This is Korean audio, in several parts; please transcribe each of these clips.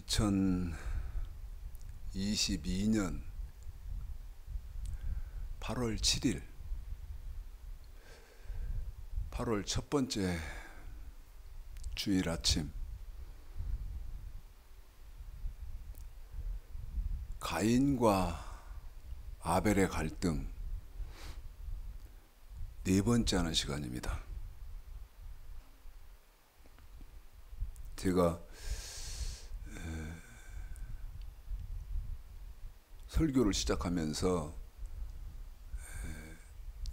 2022년 8월 7일 8월 첫 번째 주일 아침, 가인과 아벨의 갈등 네 번째 하는 시간입니다. 제가 설교를 시작하면서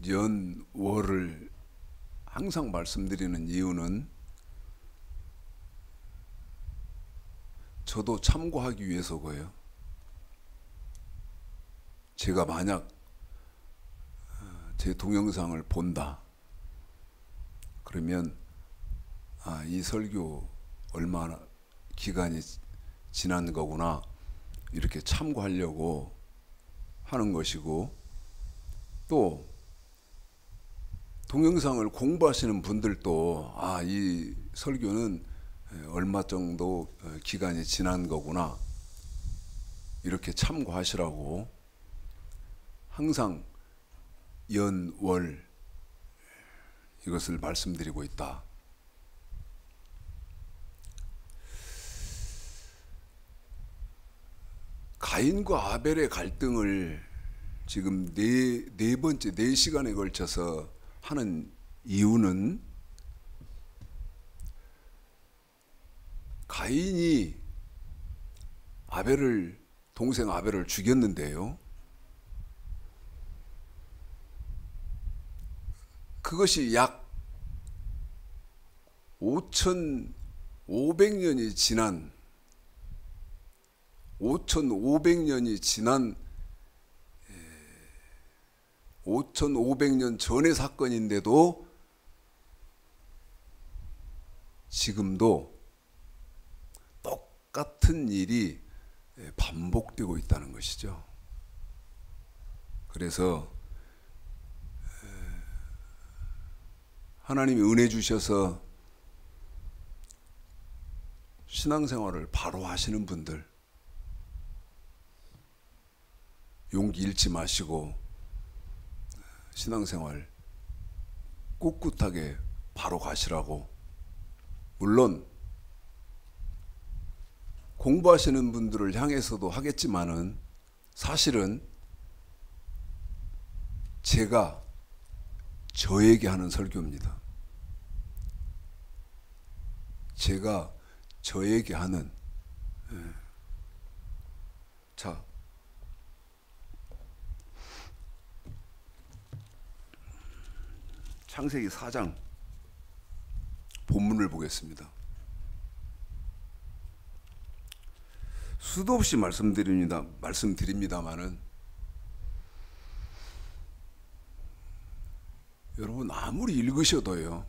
연월을 항상 말씀드리는 이유는 저도 참고하기 위해서고요. 제가 만약 제 동영상을 본다 그러면 이 설교 얼마나 기간이 지난 거구나 이렇게 참고하려고 하는 것이고, 또 동영상을 공부하시는 분들도 이 설교는 얼마 정도 기간이 지난 거구나 이렇게 참고하시라고 항상 연월 이것을 말씀드리고 있다. 가인과 아벨의 갈등을 지금 네 번째, 4시간에 걸쳐서 하는 이유는, 가인이 동생 아벨을 죽였는데요, 그것이 약 5,500년이 지난 5,500년 전의 사건인데도 지금도 똑같은 일이 반복되고 있다는 것이죠. 그래서 하나님이 은혜 주셔서 신앙생활을 바로 하시는 분들, 용기 잃지 마시고 신앙생활 꿋꿋하게 바로 가시라고. 물론 공부하시는 분들을 향해서도 하겠지만은 사실은 제가 저에게 하는 설교입니다. 제가 저에게 하는. 자, 창세기 4장 본문을 보겠습니다. 수도 없이 말씀드립니다만은 여러분 아무리 읽으셔도요,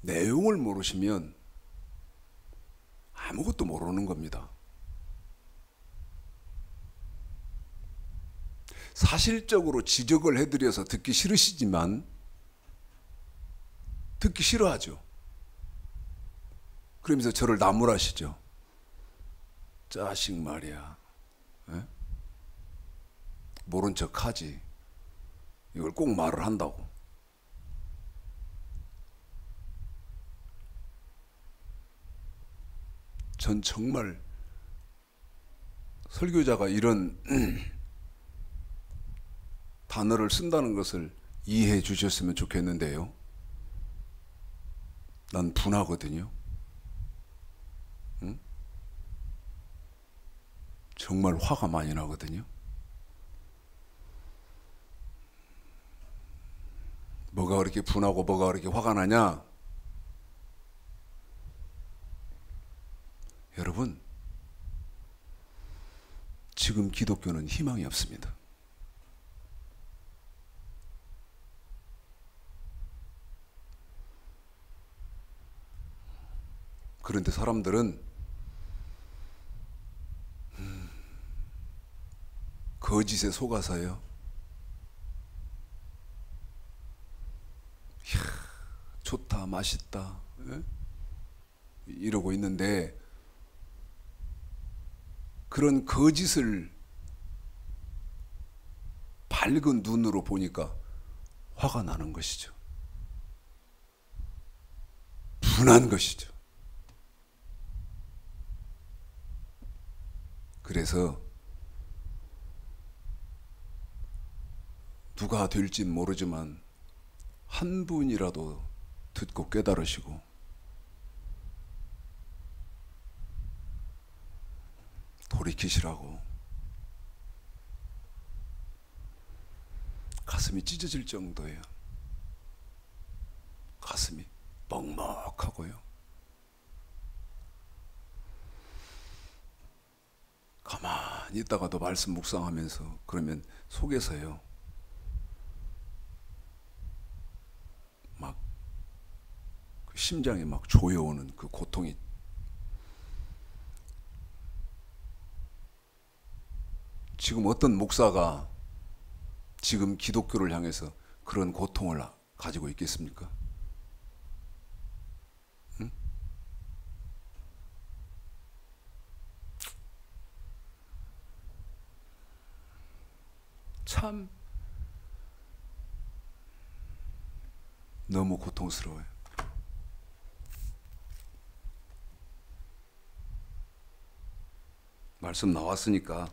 내용을 모르시면 아무것도 모르는 겁니다. 사실적으로 지적을 해드려서 듣기 싫으시지만 듣기 싫어하죠. 그러면서 저를 나무라시죠. 자식 말이야, 모른 척하지, 이걸 꼭 말을 한다고. 전 정말 설교자가 이런 단어를 쓴다는 것을 이해해 주셨으면 좋겠는데요, 난 분하거든요. 정말 화가 많이 나거든요. 뭐가 그렇게 분하고 뭐가 그렇게 화가 나냐? 여러분, 지금 기독교는 희망이 없습니다. 그런데 사람들은 거짓에 속아서요, 이야, 좋다, 맛있다, 이러고 있는데 그런 거짓을 밝은 눈으로 보니까 화가 나는 것이죠. 분한 것이죠. 그래서 누가 될진 모르지만 한 분이라도 듣고 깨달으시고 돌이키시라고. 가슴이 찢어질 정도예요. 가슴이 먹먹하고요. 가만히 있다가도 말씀 묵상하면서 그러면 속에서요 막 그 심장에 막 조여오는 그 고통이, 지금 어떤 목사가 지금 기독교를 향해서 그런 고통을 가지고 있겠습니까? 응? 참 너무 고통스러워요. 말씀 나왔으니까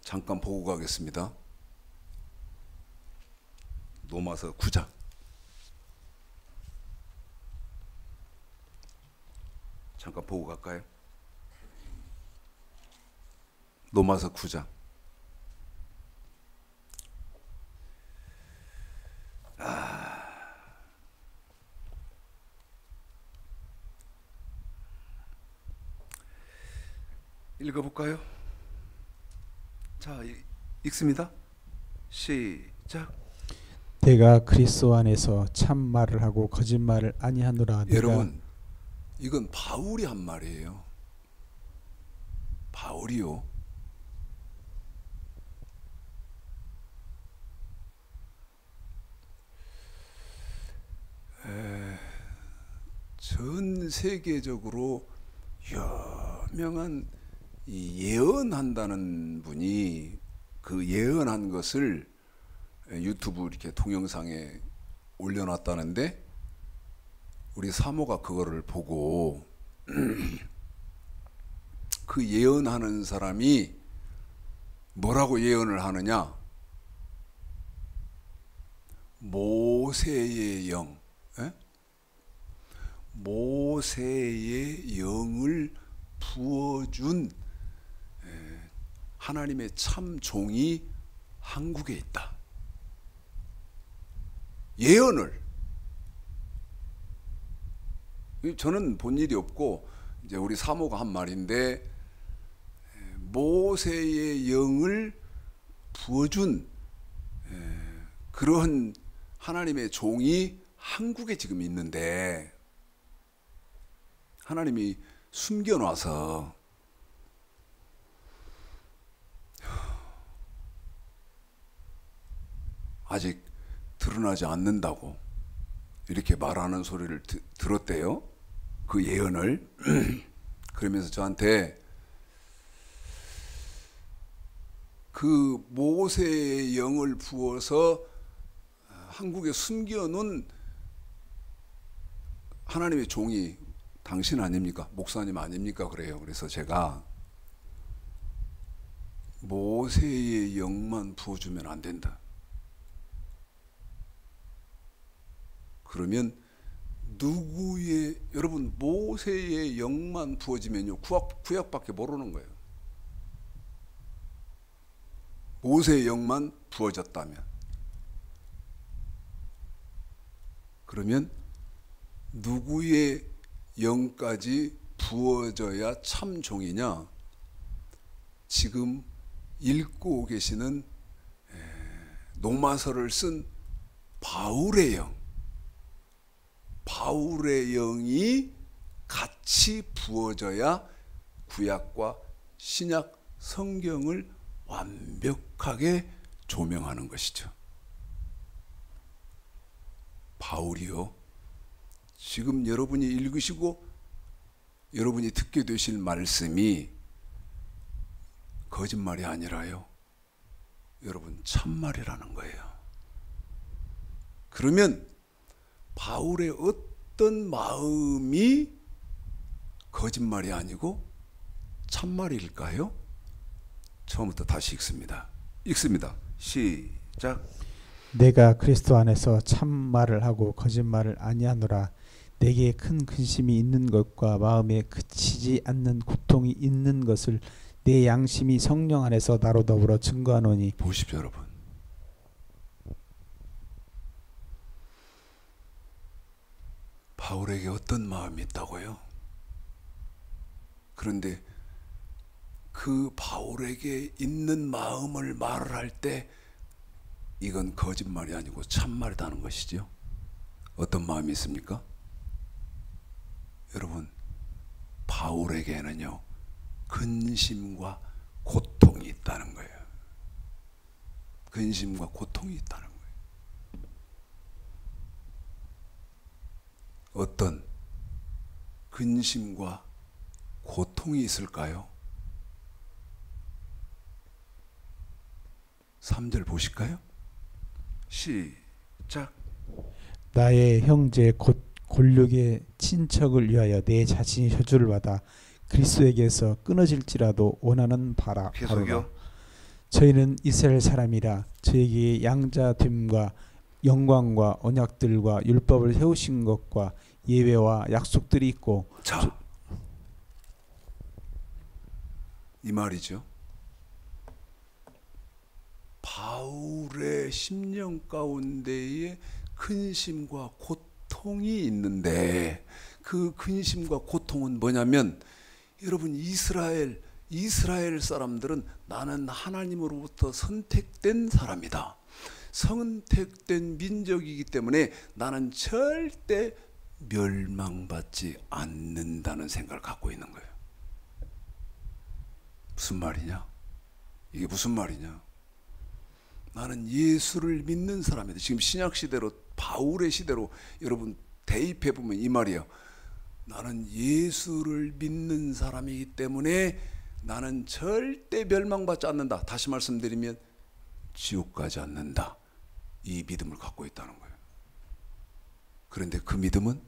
잠깐 보고 가겠습니다. 로마서 9장. 잠깐 보고 갈까요? 로마서 9장. 읽어볼까요? 자, 읽습니다. 시작. 내가 그리스도 안에서 참 말을 하고 거짓말을 아니하노라. 여러분, 이건 바울이 한 말이에요. 바울이요. 전 세계적으로 유명한 이 예언한다는 분이 그 예언한 것을 유튜브 이렇게 동영상에 올려놨다는데, 우리 사모가 그거를 보고 그 예언하는 사람이 뭐라고 예언을 하느냐? 모세의 영, 모세의 영을 부어준 하나님의 참 종이 한국에 있다. 예언을. 저는 본 일이 없고 이제 우리 사모가 한 말인데, 모세의 영을 부어준 그런 하나님의 종이 한국에 지금 있는데, 하나님이 숨겨놔서 아직 드러나지 않는다고 이렇게 말하는 소리를 들었대요. 그 예언을. 그러면서 저한테 그 모세의 영을 부어서 한국에 숨겨놓은 하나님의 종이 당신 아닙니까? 목사님 아닙니까? 그래요. 그래서 제가 모세의 영만 부어주면 안 된다. 그러면 누구의, 여러분 모세의 영만 부어지면요 구약밖에 모르는 거예요. 모세의 영만 부어졌다면, 그러면 누구의 영까지 부어져야 참 종이냐? 지금 읽고 계시는 로마서를 쓴 바울의 영, 바울의 영이 같이 부어져야 구약과 신약 성경을 완벽하게 조명하는 것이죠. 바울이요, 지금 여러분이 읽으시고 여러분이 듣게 되실 말씀이 거짓말이 아니라요, 여러분 참말이라는 거예요. 그러면 바울의 어떤 마음이 거짓말이 아니고 참말일까요? 처음부터 다시 읽습니다. 시작. 내가 그리스도 안에서 참말을 하고 거짓말을 아니하노라. 내게 큰 근심이 있는 것과 마음에 그치지 않는 고통이 있는 것을 내 양심이 성령 안에서 나로 더불어 증거하노니. 보십시오, 여러분. 바울에게 어떤 마음이 있다고요? 그런데 그 바울에게 있는 마음을 말을 할 때 이건 거짓말이 아니고 참말이라는 것이죠. 어떤 마음이 있습니까? 여러분, 바울에게는요, 근심과 고통이 있다는 거예요. 근심과 고통이 있다는 거예요. 어떤 근심과 고통이 있을까요? 3절 보실까요? 시작. 나의 형제 곧 골육의 친척을 위하여 내 자신이 저주를 받아 그리스도에게서 끊어질지라도 원하는 바라. 계속요. 저희는 이스라엘 사람이라 저에게 양자됨과 영광과 언약들과 율법을 세우신 것과 예배와 약속들이 있고. 자, 이 말이죠. 바울의 심령 가운데에 근심과 고통이 있는데, 그 근심과 고통은 뭐냐면, 여러분, 이스라엘 사람들은 나는 하나님으로부터 선택된 사람이다, 선택된 민족이기 때문에 나는 절대 멸망받지 않는다는 생각을 갖고 있는 거예요. 무슨 말이냐? 이게 무슨 말이냐? 나는 예수를 믿는 사람이다. 지금 신약 시대로, 바울의 시대로 여러분 대입해 보면 이 말이에요. 나는 예수를 믿는 사람이기 때문에 나는 절대 멸망받지 않는다. 다시 말씀드리면 지옥 가지 않는다. 이 믿음을 갖고 있다는 거예요. 그런데 그 믿음은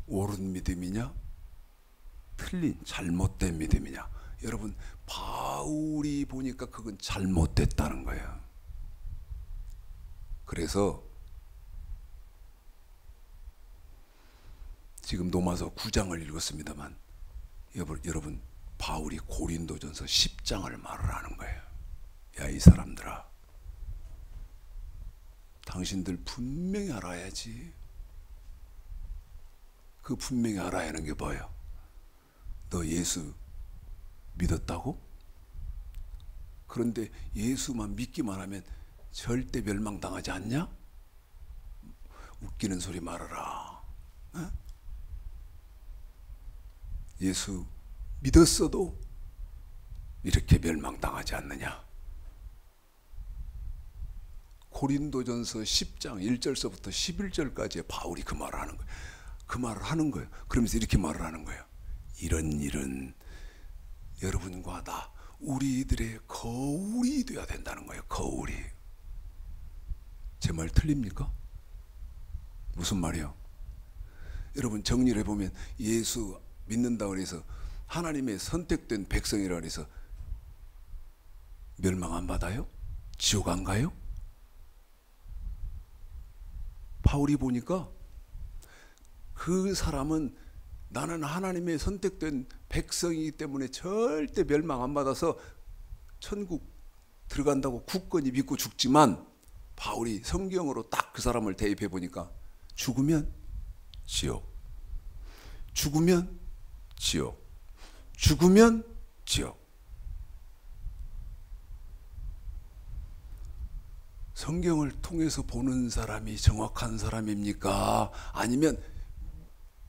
옳은 믿음이냐, 틀린 잘못된 믿음이냐? 여러분, 바울이 보니까 그건 잘못됐다는 거예요. 그래서 지금 로마서 9장을 읽었습니다만, 여러분, 바울이 고린도전서 10장을 말을 하는 거예요. 야, 이 사람들아, 당신들 분명히 알아야지. 그 분명히 알아야 하는 게 뭐예요? 너 예수 믿었다고? 그런데 예수만 믿기만 하면 절대 멸망당하지 않냐? 웃기는 소리 말아라. 어? 예수 믿었어도 이렇게 멸망당하지 않느냐? 고린도전서 10장 1절서부터 11절까지 바울이 그 말을 하는 거예요. 그 말을 하는 거예요. 그러면서 이렇게 말을 하는 거예요. 이런 일은 여러분과 나, 우리들의 거울이 돼야 된다는 거예요. 거울이. 제 말 틀립니까? 무슨 말이요? 여러분, 정리를 해보면 예수 믿는다고 해서 하나님의 선택된 백성이라 그래서 멸망 안 받아요? 지옥 안 가요? 바울이 보니까 그 사람은 나는 하나님의 선택된 백성이기 때문에 절대 멸망 안 받아서 천국 들어간다고 굳건히 믿고 죽지만, 바울이 성경으로 딱 그 사람을 대입해 보니까 죽으면 지옥, 죽으면 지옥, 죽으면 지옥. 성경을 통해서 보는 사람이 정확한 사람입니까? 아니면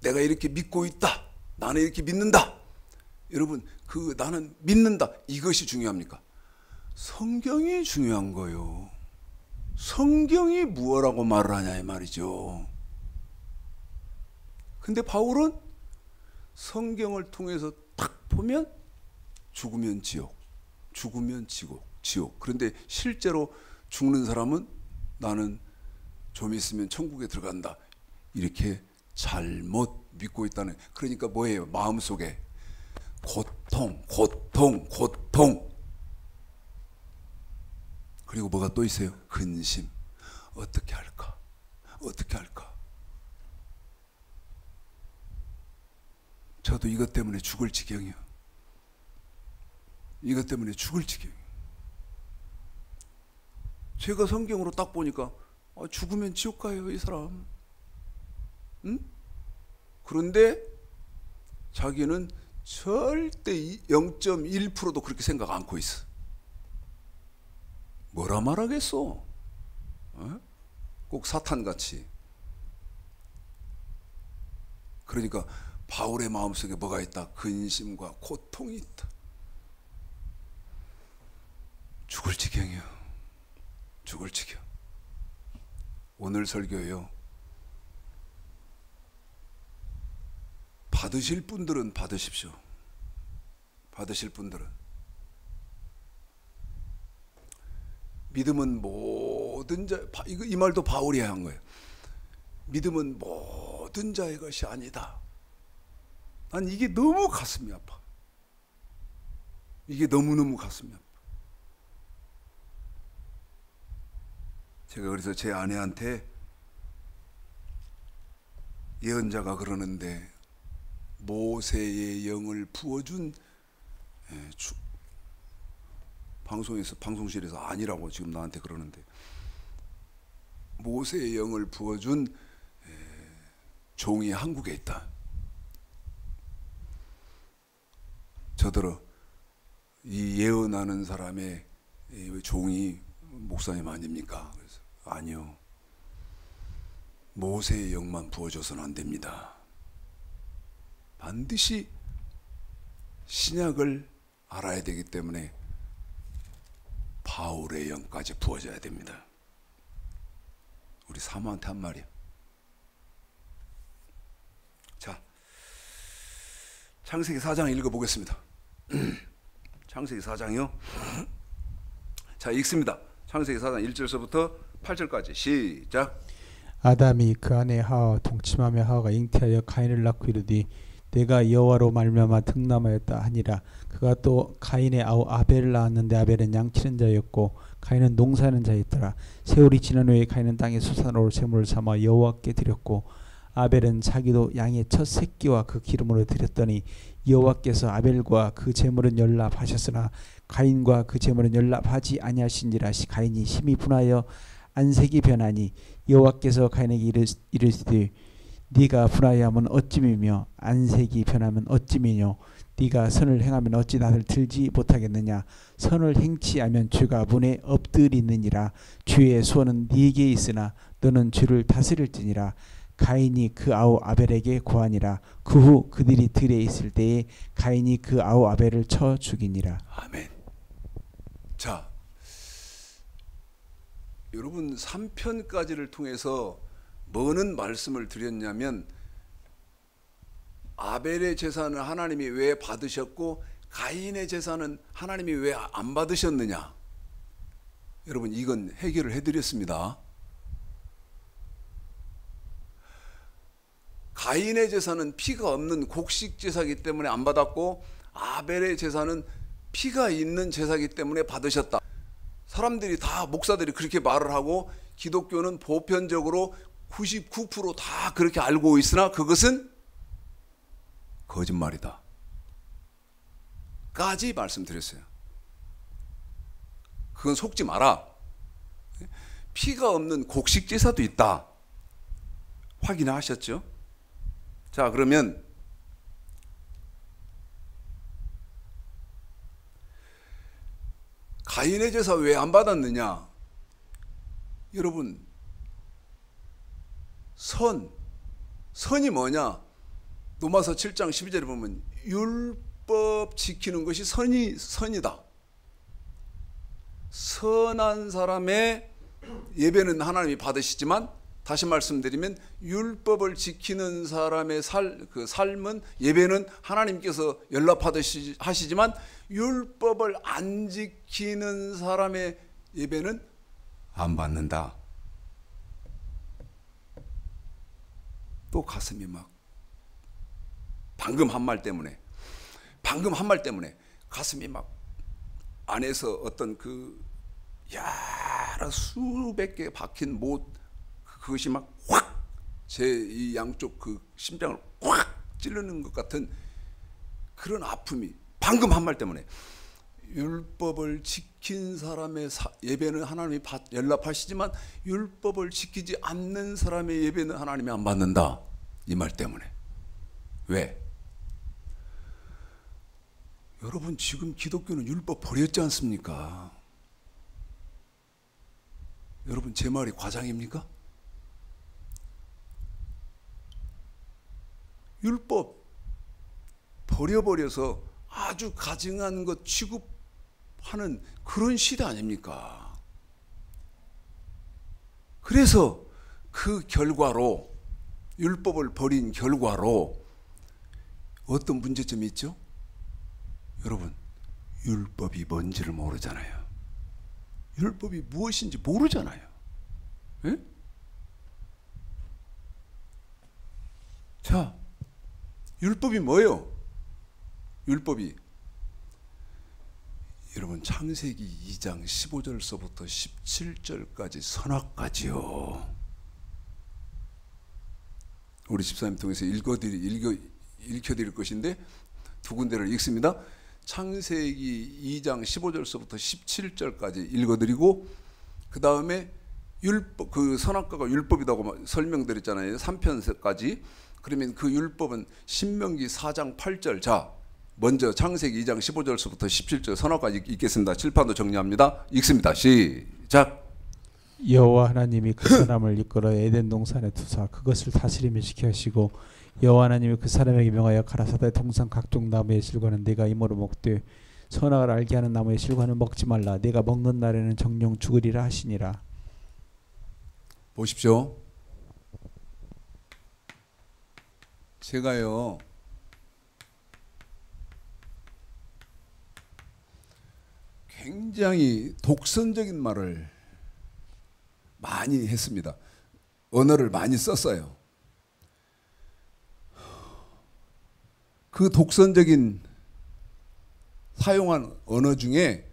내가 이렇게 믿고 있다, 나는 이렇게 믿는다, 여러분, 그 나는 믿는다, 이것이 중요합니까? 성경이 중요한 거요. 성경이 무엇라고 말을 하냐 이 말이죠. 근데 바울은 성경을 통해서 딱 보면 죽으면 지옥, 죽으면 지옥. 그런데 실제로 죽는 사람은 나는 좀 있으면 천국에 들어간다, 이렇게 잘못 믿고 있다는. 그러니까 뭐예요? 마음속에 고통. 그리고 뭐가 또 있어요? 근심. 어떻게 할까? 저도 이것 때문에 죽을 지경이요. 제가 성경으로 딱 보니까 죽으면 지옥 가요, 이 사람. 응? 그런데 자기는 절대 0.1%도 그렇게 생각 않고 있어. 뭐라 말하겠어? 꼭 사탄같이. 그러니까 바울의 마음속에 뭐가 있다? 근심과 고통이 있다. 죽을 지경이요. 오늘 설교요, 받으실 분들은 받으십시오. 받으실 분들은. 믿음은 모든 자, 이 말도 바울이 한 거예요. 믿음은 모든 자의 것이 아니다. 난 이게 너무 가슴이 아파. 이게 너무너무 가슴이 아파. 제가 그래서 제 아내한테, 예언자가 그러는데 모세의 영을 부어준, 방송실에서 아니라고 지금 나한테 그러는데, 모세의 영을 부어준 종이 한국에 있다. 저더러 이 예언하는 사람의 종이 목사님 아닙니까? 그래서 아니요, 모세의 영만 부어줘서는 안 됩니다. 반드시 신약을 알아야 되기 때문에 바울의 영까지 부어져야 됩니다. 우리 사모한테 한 말이야. 자, 창세기 4장 읽어보겠습니다. 창세기 4장이요. 자, 읽습니다. 창세기 4장 1절서부터 8절까지 시작. 아담이 그 아내 하와 동침하며 하와가 잉태하여 가인을 낳고 이르되 내가 여호와로 말미암아 득남하였다 하니라. 그가 또 가인의 아우 아벨을 낳았는데 아벨은 양치는 자였고 가인은 농사하는 자였더라. 세월이 지난 후에 가인은 땅의 수산으로 제물을 삼아 여호와께 드렸고 아벨은 자기도 양의 첫 새끼와 그 기름으로 드렸더니 여호와께서 아벨과 그 제물은 연락하셨으나 가인과 그 제물은 연락하지 아니하신지라. 가인이 심히 분하여 안색이 변하니 여호와께서 가인에게 이르시되 네가 분하여하면 어찌미며 안색이 변하면 어찌미뇨. 네가 선을 행하면 어찌 낯을 들지 못하겠느냐. 선을 행치 않으면 죄가 문에 엎드리느니라. 주의 소원은 네게 있으나 너는 죄를 다스릴지니라. 가인이 그 아우 아벨에게 고하니라. 그 후 그들이 들에 있을 때에 가인이 그 아우 아벨을 쳐 죽이니라. 아멘. 자, 여러분 3편까지를 통해서 뭐는 말씀을 드렸냐면, 아벨의 제사는 하나님이 왜 받으셨고 가인의 제사는 하나님이 왜 안 받으셨느냐. 여러분 이건 해결을 해드렸습니다. 가인의 제사는 피가 없는 곡식 제사이기 때문에 안 받았고, 아벨의 제사는 피가 있는 제사이기 때문에 받으셨다. 사람들이 다, 목사들이 그렇게 말을 하고 기독교는 보편적으로 99% 다 그렇게 알고 있으나 그것은 거짓말이다 까지 말씀드렸어요. 그건 속지 마라. 피가 없는 곡식 제사도 있다. 확인하셨죠? 자, 그러면 가인의 제사 왜 안 받았느냐? 여러분, 선이 뭐냐? 로마서 7장 12절에 보면 율법 지키는 것이 선이다. 선한 사람의 예배는 하나님이 받으시지만 다시 말씀드리면 율법을 지키는 사람의 삶은 예배는 하나님께서 연락하듯이 하시지만 율법을 안 지키는 사람의 예배는 안 받는다. 또 가슴이 막 방금 한 말 때문에 가슴이 막 안에서 어떤 그 여러 수백 개 박힌 못 그것이 막 확 제 이 양쪽 그 심장을 확 찌르는 것 같은 그런 아픔이 방금 한 말 때문에 율법을 지킨 사람의 예배는 하나님이 연락하시지만 율법을 지키지 않는 사람의 예배는 하나님이 안 받는다. 이 말 때문에. 왜? 여러분 지금 기독교는 율법 버렸지 않습니까? 여러분 제 말이 과장입니까? 율법 버려버려서 아주 가증한 것 취급하는 그런 시대 아닙니까? 그래서 그 결과로 율법을 버린 결과로 어떤 문제점이 있죠? 여러분 율법이 뭔지를 모르잖아요. 율법이 무엇인지 모르잖아요. 예? 자, 율법이 뭐예요? 율법이 여러분 창세기 2장 15절서부터 17절까지 선악까지요. 우리 집사님 통해서 읽혀드릴 것인데 두 군데를 읽습니다. 창세기 2장 15절서부터 17절까지 읽어드리고 그 다음에 율법, 그 선악과가 율법이라고 설명드렸잖아요. 3편까지. 그러면 그 율법은 신명기 4장 8절. 자, 먼저 창세기 2장 15절서부터 17절 선악과 읽겠습니다. 칠판도 정리합니다. 읽습니다. 시작. 여호와 하나님이 그 사람을 이끌어 에덴 동산에 두사 그것을 다스리며 지켜하시고 여호와 하나님이 그 사람에게 명하여 가라사대 동산 각종 나무의 실과는 네가 임으로 먹되 선악을 알게 하는 나무의 실과는 먹지 말라. 네가 먹는 날에는 정령 죽으리라 하시니라. 보십시오. 제가요 굉장히 독선적인 말을 많이 했습니다. 언어를 많이 썼어요. 그 독선적인 사용한 언어 중에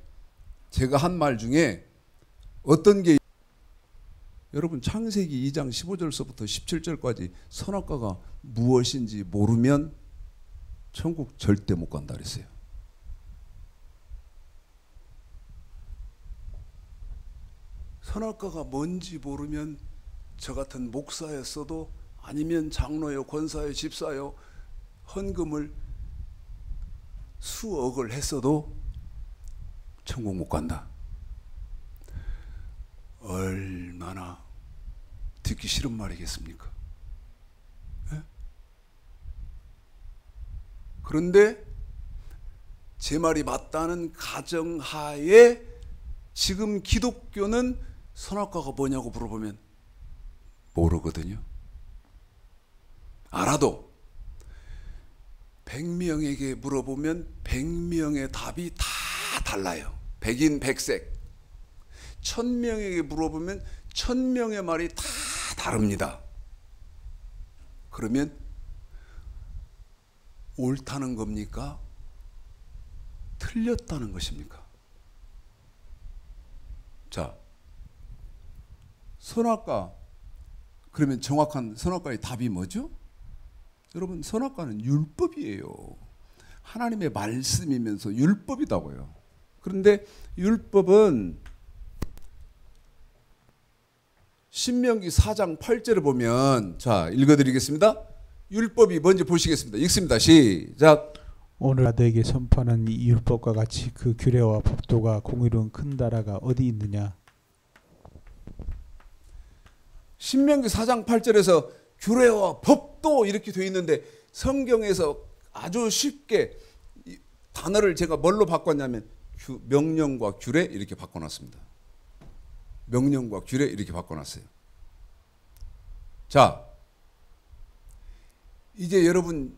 제가 한 말 중에 어떤 게 여러분 창세기 2장 15절서부터 17절까지 선악과가 무엇인지 모르면 천국 절대 못 간다 그랬어요. 선악과가 뭔지 모르면 저 같은 목사였어도 아니면 장로요, 권사요, 집사요 헌금을 수억을 했어도 천국 못 간다. 얼마나 듣기 싫은 말이겠습니까? 네? 그런데 제 말이 맞다는 가정하에 지금 기독교는 선악과가 뭐냐고 물어보면 모르거든요. 알아도 100명에게 물어보면 100명의 답이 다 달라요. 백인 백색. 1000명에게 물어보면 1000명의 말이 다 다릅니다. 그러면 옳다는 겁니까? 틀렸다는 것입니까? 자, 선악과, 그러면 정확한 선악과의 답이 뭐죠? 여러분, 선악과는 율법이에요. 하나님의 말씀이면서 율법이다고요. 그런데 율법은 신명기 4장 8절을 보면, 자, 읽어드리겠습니다. 율법이 뭔지 보시겠습니다. 읽습니다. 시작. 오늘 너에게 선포하는 이 율법과 같이 그 규례와 법도가 공의로운 큰 나라가 어디 있느냐? 신명기 4장 8절에서 규례와 법도 이렇게 되어 있는데 성경에서 아주 쉽게 단어를 제가 뭘로 바꿨냐면 명령과 규례 이렇게 바꿔놨습니다. 명령과 규례 이렇게 바꿔놨어요. 자, 이제 여러분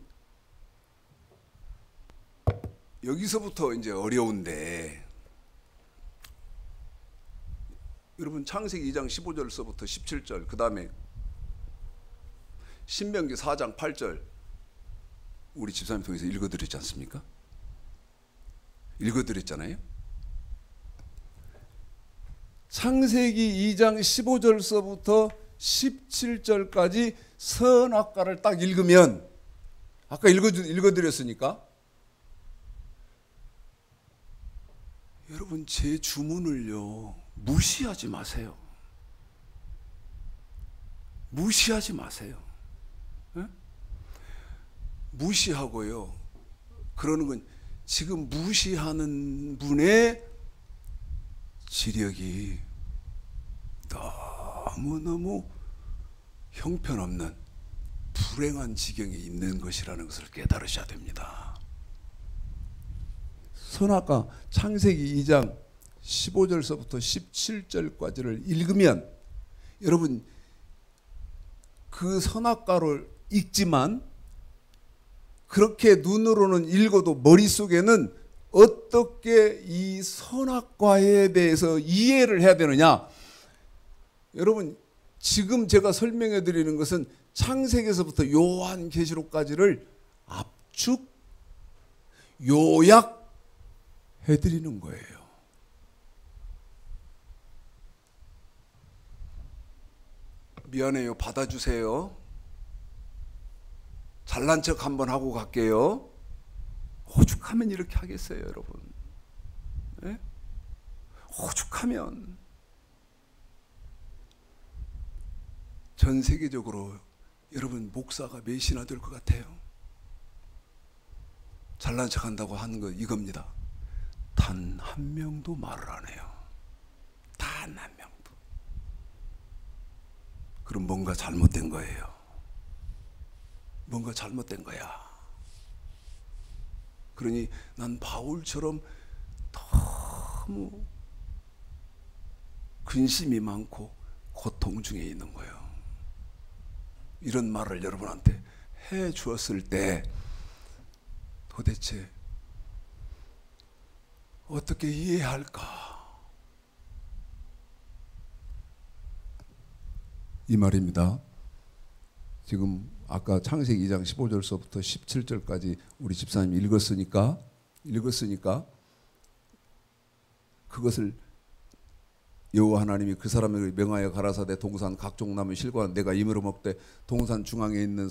여기서부터 이제 어려운데, 여러분 창세기 2장 15절서부터 17절, 그 다음에 신명기 4장 8절 우리 집사님 통해서 읽어드렸지 않습니까? 읽어드렸잖아요. 창세기 2장 15절서부터 17절까지 선악과를 딱 읽으면, 아까 읽어드렸으니까, 여러분 제 주문을요 무시하지 마세요. 무시하지 마세요. 에? 무시하고요, 그러는 건 지금 무시하는 분의 지력이 너무너무 형편없는 불행한 지경에 있는 것이라는 것을 깨달으셔야 됩니다. 선악과 창세기 2장 15절서부터 17절까지를 읽으면 여러분 그 선악과를 읽지만, 그렇게 눈으로는 읽어도 머릿속에는 어떻게 이 선악과에 대해서 이해를 해야 되느냐. 여러분 지금 제가 설명해 드리는 것은 창세기에서부터 요한계시록까지를 압축 요약 해드리는 거예요. 미안해요. 받아주세요. 잘난 척 한번 하고 갈게요. 오죽하면 이렇게 하겠어요, 여러분. 네? 오죽하면. 전 세계적으로 여러분 목사가 몇이나 될 것 같아요? 잘난 척 한다고 하는 거 이겁니다. 단 한 명도 말을 안 해요. 단 한 명도. 그럼 뭔가 잘못된 거예요. 뭔가 잘못된 거야. 그러니 난 바울처럼 너무 근심이 많고 고통 중에 있는 거예요. 이런 말을 여러분한테 해 주었을 때 도대체 어떻게 이해할까? 이 말입니다. 지금 아까 창세기 2장 15절서부터 17절까지 우리 집사님이 읽었으니까 그것을 여호와 하나님이 그 사람에게 명하여 가라사대 동산 각종 나무 실과는 내가 임으로 먹되 동산 중앙에 있는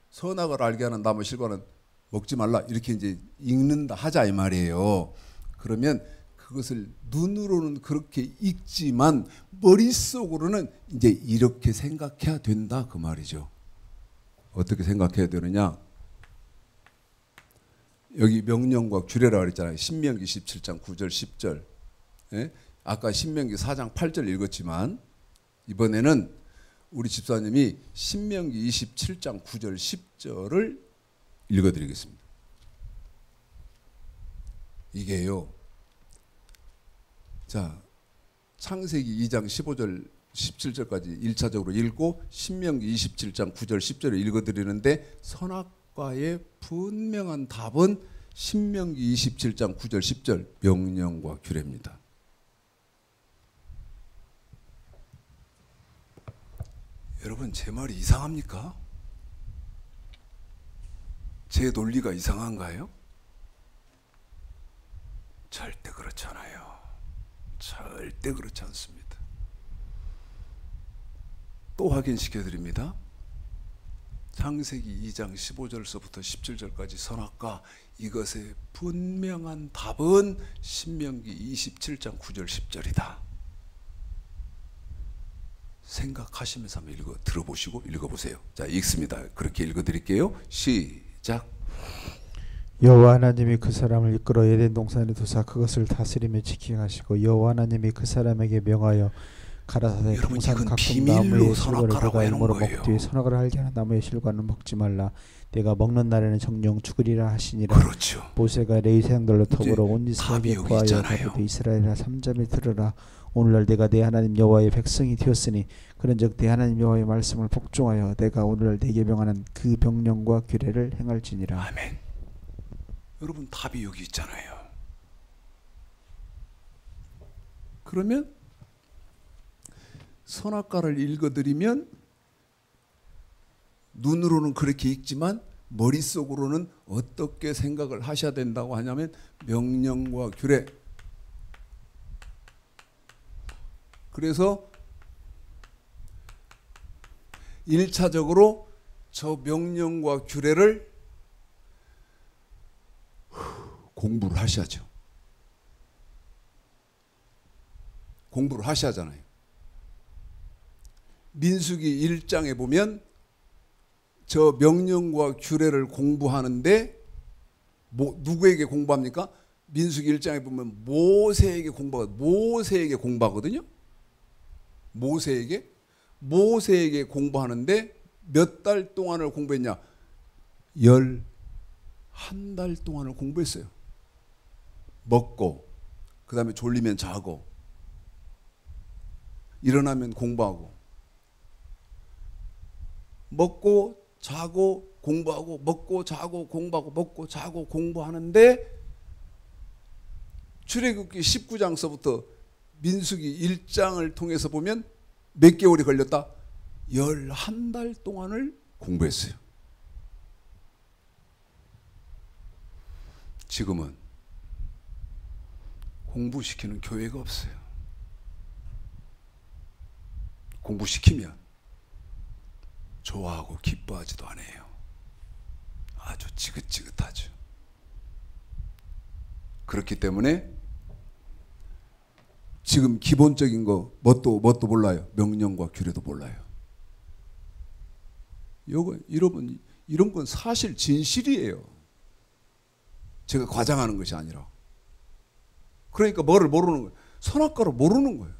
선악을 알게 하는 나무 실과는 먹지 말라, 이렇게 이제 읽는다 하자 이 말이에요. 그러면 그것을 눈으로는 그렇게 읽지만 머릿속으로는 이제 이렇게 생각해야 된다 그 말이죠. 어떻게 생각해야 되느냐? 여기 명령과 규례라 그랬잖아요. 신명기 17장 9절 10절. 예? 아까 신명기 4장 8절 읽었지만 이번에는 우리 집사님이 신명기 27장 9절 10절을 읽어드리겠습니다. 이게요, 자, 창세기 2장 15절 17절까지 1차적으로 읽고 신명기 27장 9절 10절을 읽어드리는데, 선악과의 분명한 답은 신명기 27장 9절 10절 명령과 규례입니다. 여러분 제 말이 이상합니까? 제 논리가 이상한가요? 절대 그렇지 않아요. 절대 그렇지 않습니다. 또 확인시켜 드립니다. 창세기 2장 15절서부터 17절까지 선악과, 이것의 분명한 답은 신명기 27장 9절 10절이다. 생각하시면서 한번 들어보시고 읽어보세요. 자, 읽습니다. 그렇게 읽어드릴게요. 시작. 여호와 하나님이 그 사람을 이끌어 에덴 동산에 두사 그것을 다스리며 지키게 하시고, 여호와 하나님이 그 사람에게 명하여 가라사대 동산 각종 나무의 실과를 너가 임으로 먹되 선악을 알게 하는 나무의 실과는 먹지 말라. 내가 먹는 날에는 정령 죽으리라 하시니라. 그렇죠. 모세가 레위 사람들로 더불어 온 이스라엘에 구하여 가로되 이스라엘아 삼잠에 들으라. 오늘날 내가 내 하나님 여호와의 백성이 되었으니 그런즉 내 하나님 여호와의 말씀을 복종하여 내가 오늘날 내게 명하는 그 명령과 규례를 행할지니라. 아멘. 여러분 답이 여기 있잖아요. 그러면 선악과를 읽어드리면 눈으로는 그렇게 읽지만 머릿속으로는 어떻게 생각을 하셔야 된다고 하냐면 명령과 규례. 그래서 1차적으로 저 명령과 규례를 공부를 하셔야죠. 공부를 하셔야 하잖아요. 민수기 1장에 보면 저 명령과 규례를 공부하는데 누구에게 공부합니까? 민수기 1장에 보면 모세에게 공부하거든요. 모세에게 공부하는데 몇 달 동안을 공부했냐? 11달 동안을 공부했어요. 먹고, 그 다음에 졸리면 자고, 일어나면 공부하고, 먹고 자고 공부하고, 먹고 자고 공부하고, 먹고 자고 공부하는데 출애굽기 19장서부터 민수기 1장을 통해서 보면 몇 개월이 걸렸다? 11달 동안을 공부했어요. 지금은 공부시키는 교회가 없어요. 공부시키면 좋아하고 기뻐하지도 않아요. 아주 지긋지긋하죠. 그렇기 때문에 지금 기본적인 거 뭣도 몰라요. 명령과 규례도 몰라요. 이런 건 사실 진실이에요. 제가 과장하는 것이 아니라. 그러니까 뭐를 모르는 거예요? 선악과를 모르는 거예요.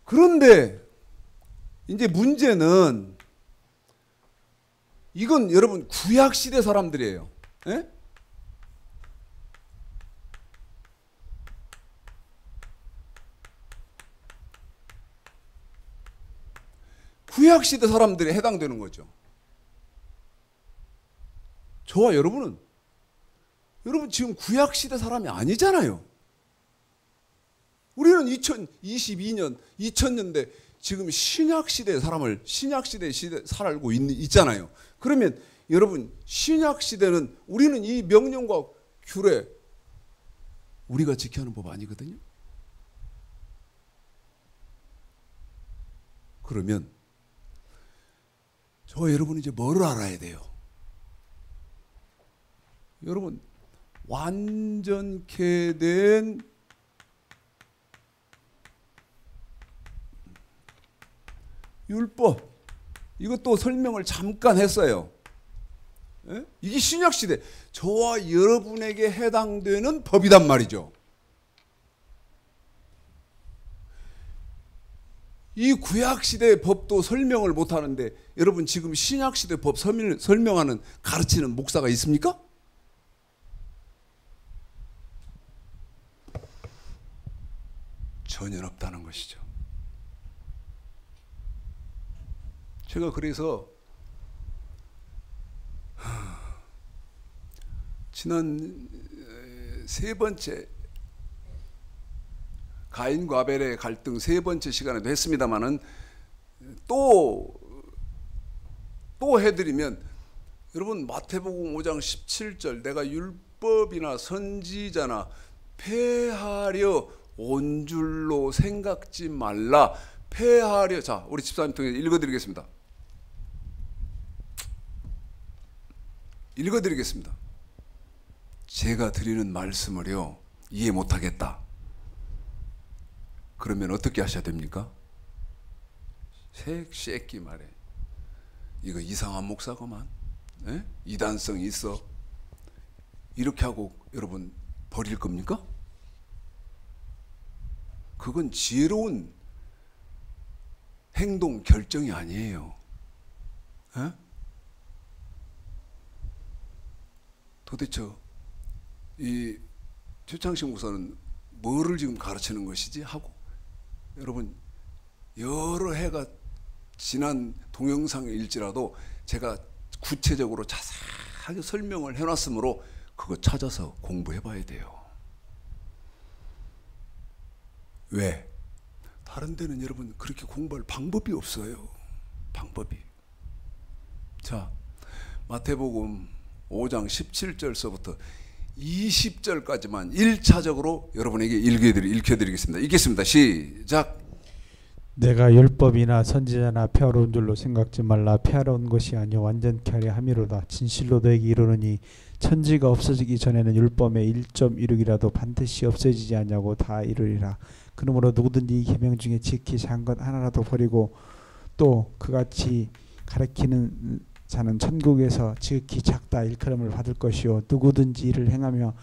그런데 이제 문제는 이건 여러분 구약시대 사람들이에요. 예? 구약시대 사람들이 해당되는 거죠. 저와 여러분 지금 구약시대 사람이 아니잖아요. 우리는 2022년, 2000년대 지금 신약시대의 사람을 신약시대에 살고 있잖아요. 그러면 여러분 신약시대는 우리는 이 명령과 규례 우리가 지켜야 하는 법 아니거든요. 그러면 저 여러분 이제 뭐를 알아야 돼요? 여러분 완전케 된 율법 이것도 설명을 잠깐 했어요. 예? 이게 신약시대 저와 여러분에게 해당되는 법이단 말이죠. 이 구약시대의 법도 설명을 못하는데 여러분 지금 신약시대 법 설명하는 가르치는 목사가 있습니까? 전혀 없다는 것이죠. 제가 그래서 지난 세 번째 가인과 아벨의 갈등 세 번째 시간에도 했습니다마는 또 해드리면 여러분 마태복음 5장 17절 내가 율법이나 선지자나 폐하려 온 줄로 생각지 말라. 폐하려. 자, 우리 집사님 통해 읽어드리겠습니다. 제가 드리는 말씀을요 이해 못하겠다. 그러면 어떻게 하셔야 됩니까? 새끼 말해. 이거 이상한 목사가만. 에? 이단성 있어. 이렇게 하고 여러분 버릴 겁니까? 그건 지혜로운 행동 결정이 아니에요. 에? 도대체 최창식 목사는 뭐를 지금 가르치는 것이지 하고, 여러분 여러 해가 지난 동영상일지라도 제가 구체적으로 자세하게 설명을 해놨으므로 그거 찾아서 공부해 봐야 돼요. 왜? 다른 데는 여러분 그렇게 공부할 방법이 없어요. 방법이. 자, 마태복음 5장 17절서부터 20절까지만 1차적으로 여러분에게 읽혀드리겠습니다. 읽겠습니다. 시작. 내가 율법이나 선지자나 폐하로운 줄로 생각지 말라. 폐하로운 것이 아니요 완전케 하려 함이로다. 진실로 너에게 이르노니 천지가 없어지기 전에는 율법의 1.16이라도 반드시 없어지지 아니하고 다 이르리라. 그러므로 누구든지 이 계명 중에 지키지 한 것 하나라도 버리고 또 그같이 가르치는 자는 천국에서 지극히 작다 일컬음을 받을 것이요 누구든지 이를 행하며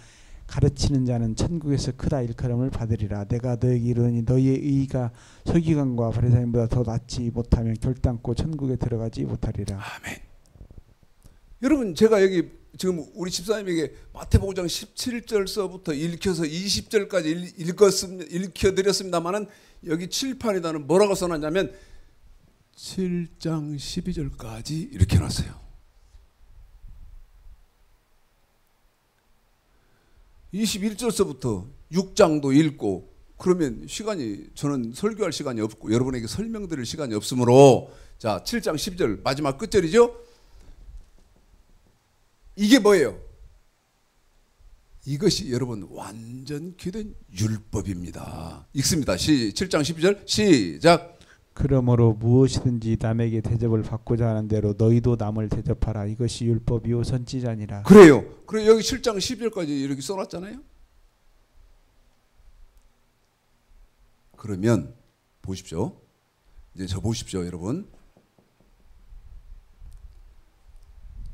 가르치는 자는 천국에서 크다 일컬음을 받으리라. 내가 너에게 이르노니 너희의 의가 서기관과 바리새인보다 더 낫지 못하면 결단코 천국에 들어가지 못하리라. 아멘. 여러분 제가 여기 지금 우리 집사님에게 마태복음 5장 17절서부터 읽혀서 20절까지 읽혀드렸습니다만은 여기 칠판에다는 뭐라고 써놨냐면 7장 12절까지 이렇게 해놨어요. 21절서부터 6장도 읽고 그러면 저는 설교할 시간이 없고 여러분에게 설명드릴 시간이 없으므로 자 7장 12절 마지막 끝절이죠. 이게 뭐예요? 이것이 여러분 완전히 된 율법입니다. 읽습니다. 7장 12절 시작. 그러므로 무엇이든지 남에게 대접을 받고자 하는 대로 너희도 남을 대접하라. 이것이 율법이요 선지자니라. 그래요. 그래 여기 7장 12절까지 이렇게 써놨잖아요. 그러면 보십시오. 이제 저 보십시오, 여러분.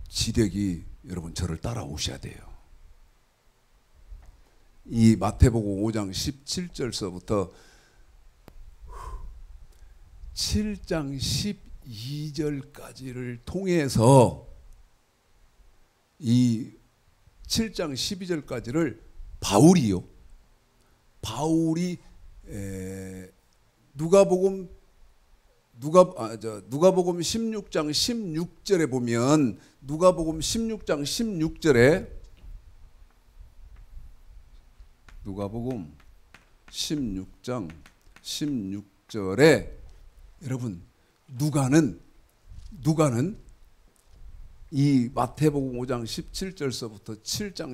지력이 여러분 저를 따라오셔야 돼요. 이 마태복음 5장 17절서부터 7장 12절까지를 통해서 이 7장 12절까지를 바울이 누가복음 16장 16절에 보면 누가복음 16장 16절에 누가복음 16장 16절에 여러분 누가는 이 마태복음 5장 17절서부터 7장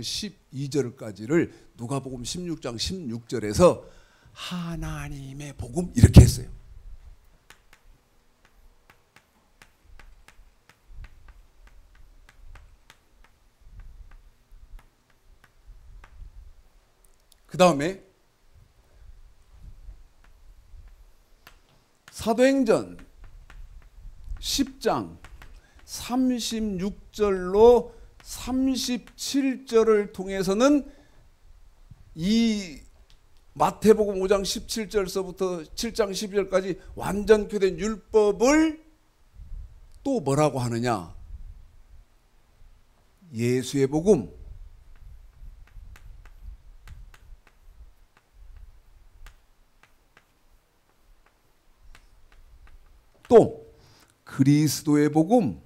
12절까지를 누가복음 16장 16절에서 하나님의 복음 이렇게 했어요. 그 다음에 사도행전 10장 36절로 37절을 통해서는 이 마태복음 5장 17절서부터 7장 12절까지 완전케 된 율법을 또 뭐라고 하느냐? 예수의 복음, 또 그리스도의 복음,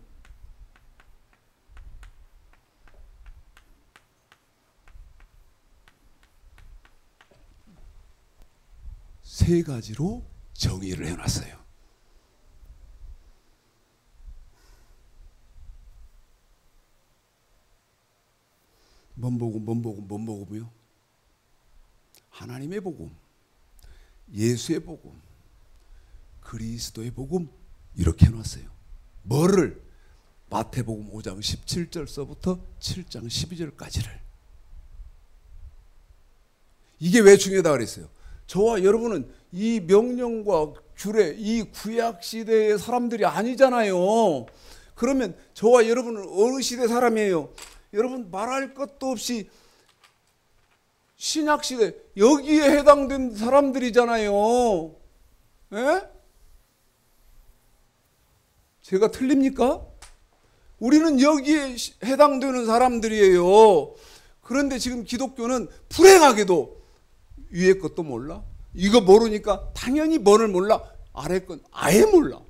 세 가지로 정의를 해놨어요. 뭔 복음이요? 하나님의 복음, 예수의 복음, 그리스도의 복음 이렇게 해놨어요. 뭐를? 마태복음 5장 17절서부터 7장 12절까지를. 이게 왜 중요하다 그랬어요? 저와 여러분은 이 명령과 규례, 이 구약 시대의 사람들이 아니잖아요. 그러면 저와 여러분은 어느 시대 사람이에요? 여러분 말할 것도 없이 신약 시대 여기에 해당된 사람들이잖아요. 에? 제가 틀립니까? 우리는 여기에 해당되는 사람들이에요. 그런데 지금 기독교는 불행하게도 위에 것도 몰라. 이거 모르니까 당연히 뭐를 몰라? 아래 건 아예 몰라.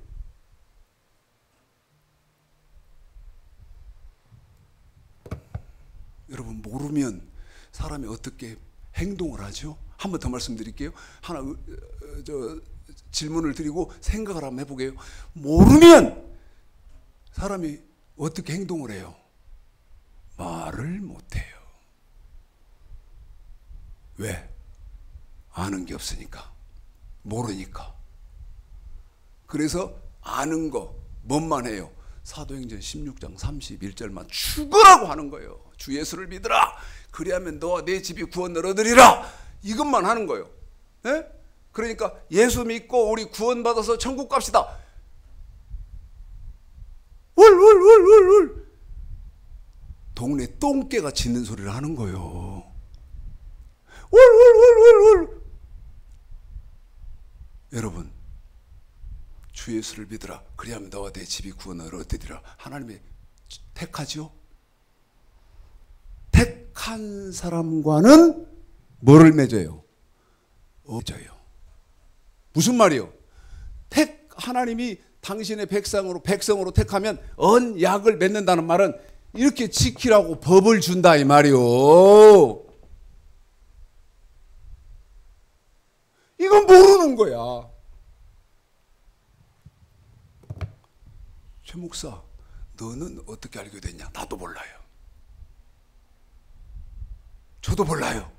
여러분, 모르면 사람이 어떻게 행동을 하죠? 한 번 더 말씀드릴게요. 하나 질문을 드리고 생각을 한번 해보게요. 모르면 사람이 어떻게 행동을 해요? 말을 못해요. 왜? 아는 게 없으니까. 모르니까. 그래서 아는 거 뭔만 해요? 사도행전 16장 31절만 죽으라고 하는 거예요. 주 예수를 믿으라. 그리하면 너와 내 집이 구원을 얻으리라. 이것만 하는 거예요. 네? 그러니까 예수 믿고 우리 구원받아서 천국 갑시다. 울 동네 똥개가 짖는 소리를 하는 거예요. 울 여러분, 주 예수를 믿으라. 그리하면 너와 내 집이 구원을 얻으리라. 하나님이 택하죠. 택한 사람과는 뭐를 맺어요? 맺어요. 무슨 말이요? 하나님이 당신의 백성으로 택하면 언약을 맺는다는 말은 이렇게 지키라고 법을 준다 이 말이요. 이건 모르는 거야. 최 목사, 너는 어떻게 알게 됐냐? 나도 몰라요. 저도 몰라요.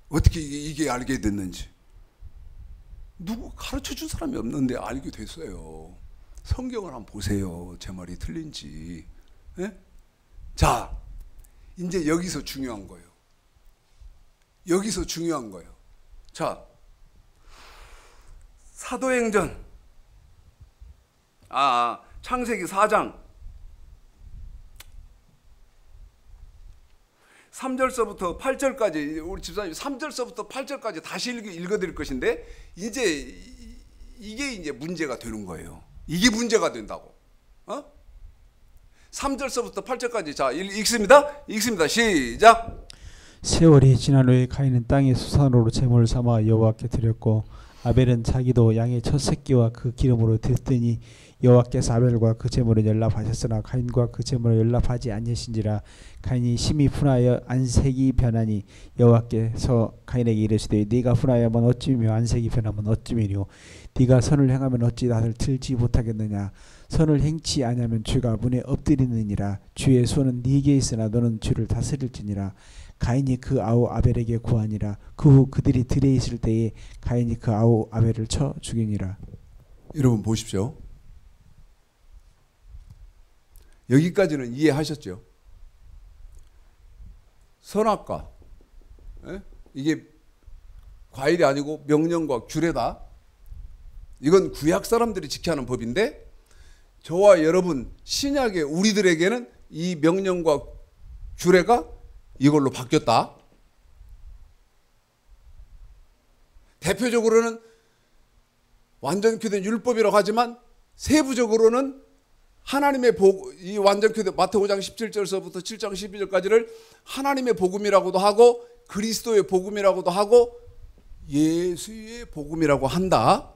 어떻게 이게 알게 됐는지. 누구 가르쳐 준 사람이 없는데 알게 됐어요. 성경을 한번 보세요. 제 말이 틀린지. 네? 자, 이제 여기서 중요한 거예요. 여기서 중요한 거예요. 자, 사도행전 창세기 4장 3절서부터 8절까지 우리 집사님 3절서부터 8절까지 다시 읽어드릴 것인데 이제 이게 이제 문제가 되는 거예요. 이게 문제가 된다고. 3절서부터 8절까지 자 읽습니다. 시작. 세월이 지난 후에 가인은 땅의 수산으로 제물을 삼아 여호와께 드렸고 아벨은 자기도 양의 첫 새끼와 그 기름으로 드렸더니 여호와께서 아벨과 그 제물을 연락하셨으나 가인과 그 제물을 연락하지 아니하신지라. 가인이 심히 분하여 안색이 변하니 여호와께서 가인에게 이르시되 네가 분하여면 어찌며 안색이 변하면 어찌미뇨. 네가 선을 행하면 어찌 나를 들지 못하겠느냐. 선을 행치 아니하면 주가 문에 엎드리느니라. 주의 손은 네게 있으나 너는 주를 다스릴지니라. 가인이 그 아우 아벨에게 구하니라. 그 후 그들이 들에 있을 때에 가인이 그 아우 아벨을 쳐 죽이니라. 여러분 보십시오. 여기까지는 이해하셨죠? 선악과, 이게 과일이 아니고 명령과 규례다. 이건 구약 사람들이 지켜야 하는 법인데 저와 여러분 신약의 우리들에게는 이 명령과 규례가 이걸로 바뀌었다. 대표적으로는 완전히 된 율법이라고 하지만 세부적으로는 하나님의 이 완전히 마태오 5장 17절서부터 7장 12절까지를 하나님의 복음이라고도 하고 그리스도의 복음이라고도 하고 예수의 복음이라고 한다.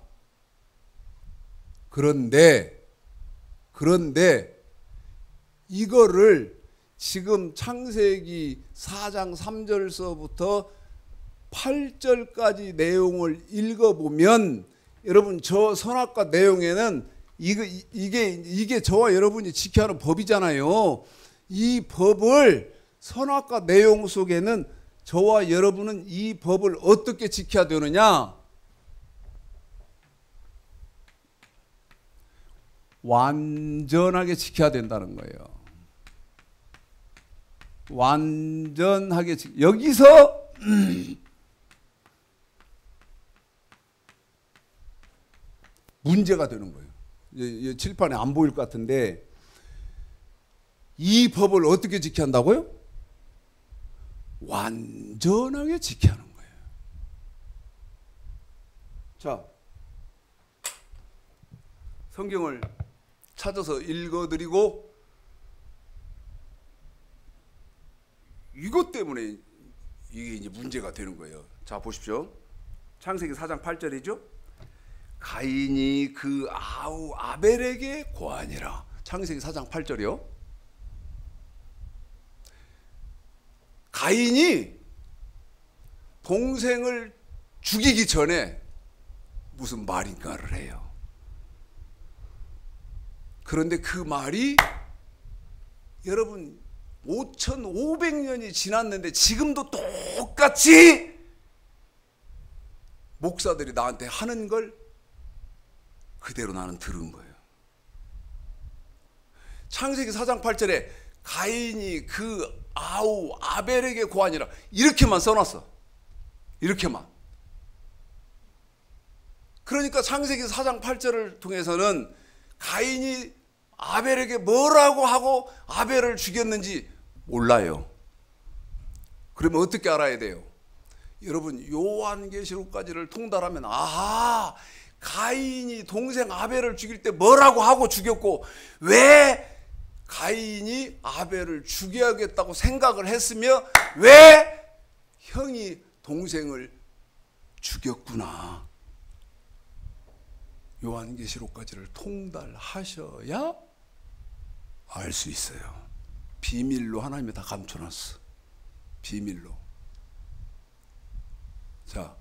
그런데 이거를 지금 창세기 4장 3절서부터 8절까지 내용을 읽어보면 여러분 저 선악과 내용에는 이게 저와 여러분이 지켜야 하는 법이잖아요. 이 법을 선악과 내용 속에는 저와 여러분은 이 법을 어떻게 지켜야 되느냐? 완전하게 지켜야 된다는 거예요. 완전하게 여기서 문제가 되는 거예요. 칠판에 안 보일 것 같은데 이 법을 어떻게 지켜야 한다고요? 완전하게 지켜야 하는 거예요. 자, 성경을 찾아서 읽어드리고 이것 때문에 이게 이제 문제가 되는 거예요. 자, 보십시오. 창세기 4장 8절이죠. 가인이 그 아우 아벨에게 고하니라. 창세기 4장 8절이요. 가인이 동생을 죽이기 전에 무슨 말인가를 해요. 그런데 그 말이 여러분 5,500년이 지났는데 지금도 똑같이 목사들이 나한테 하는 걸 그대로 나는 들은 거예요. 창세기 4장 8절에 가인이 그 아우 아벨에게 고하니라 이렇게만 써놨어. 이렇게만. 그러니까 창세기 4장 8절을 통해서는 가인이 아벨에게 뭐라고 하고 아벨을 죽였는지 몰라요. 그러면 어떻게 알아야 돼요? 여러분 요한계시록까지를 통달하면 아하, 가인이 동생 아벨을 죽일 때 뭐라고 하고 죽였고 왜 가인이 아벨을 죽여야겠다고 생각을 했으며 왜 형이 동생을 죽였구나. 요한계시록까지를 통달하셔야 알 수 있어요. 비밀로 하나님이 다 감춰놨어. 비밀로. 자,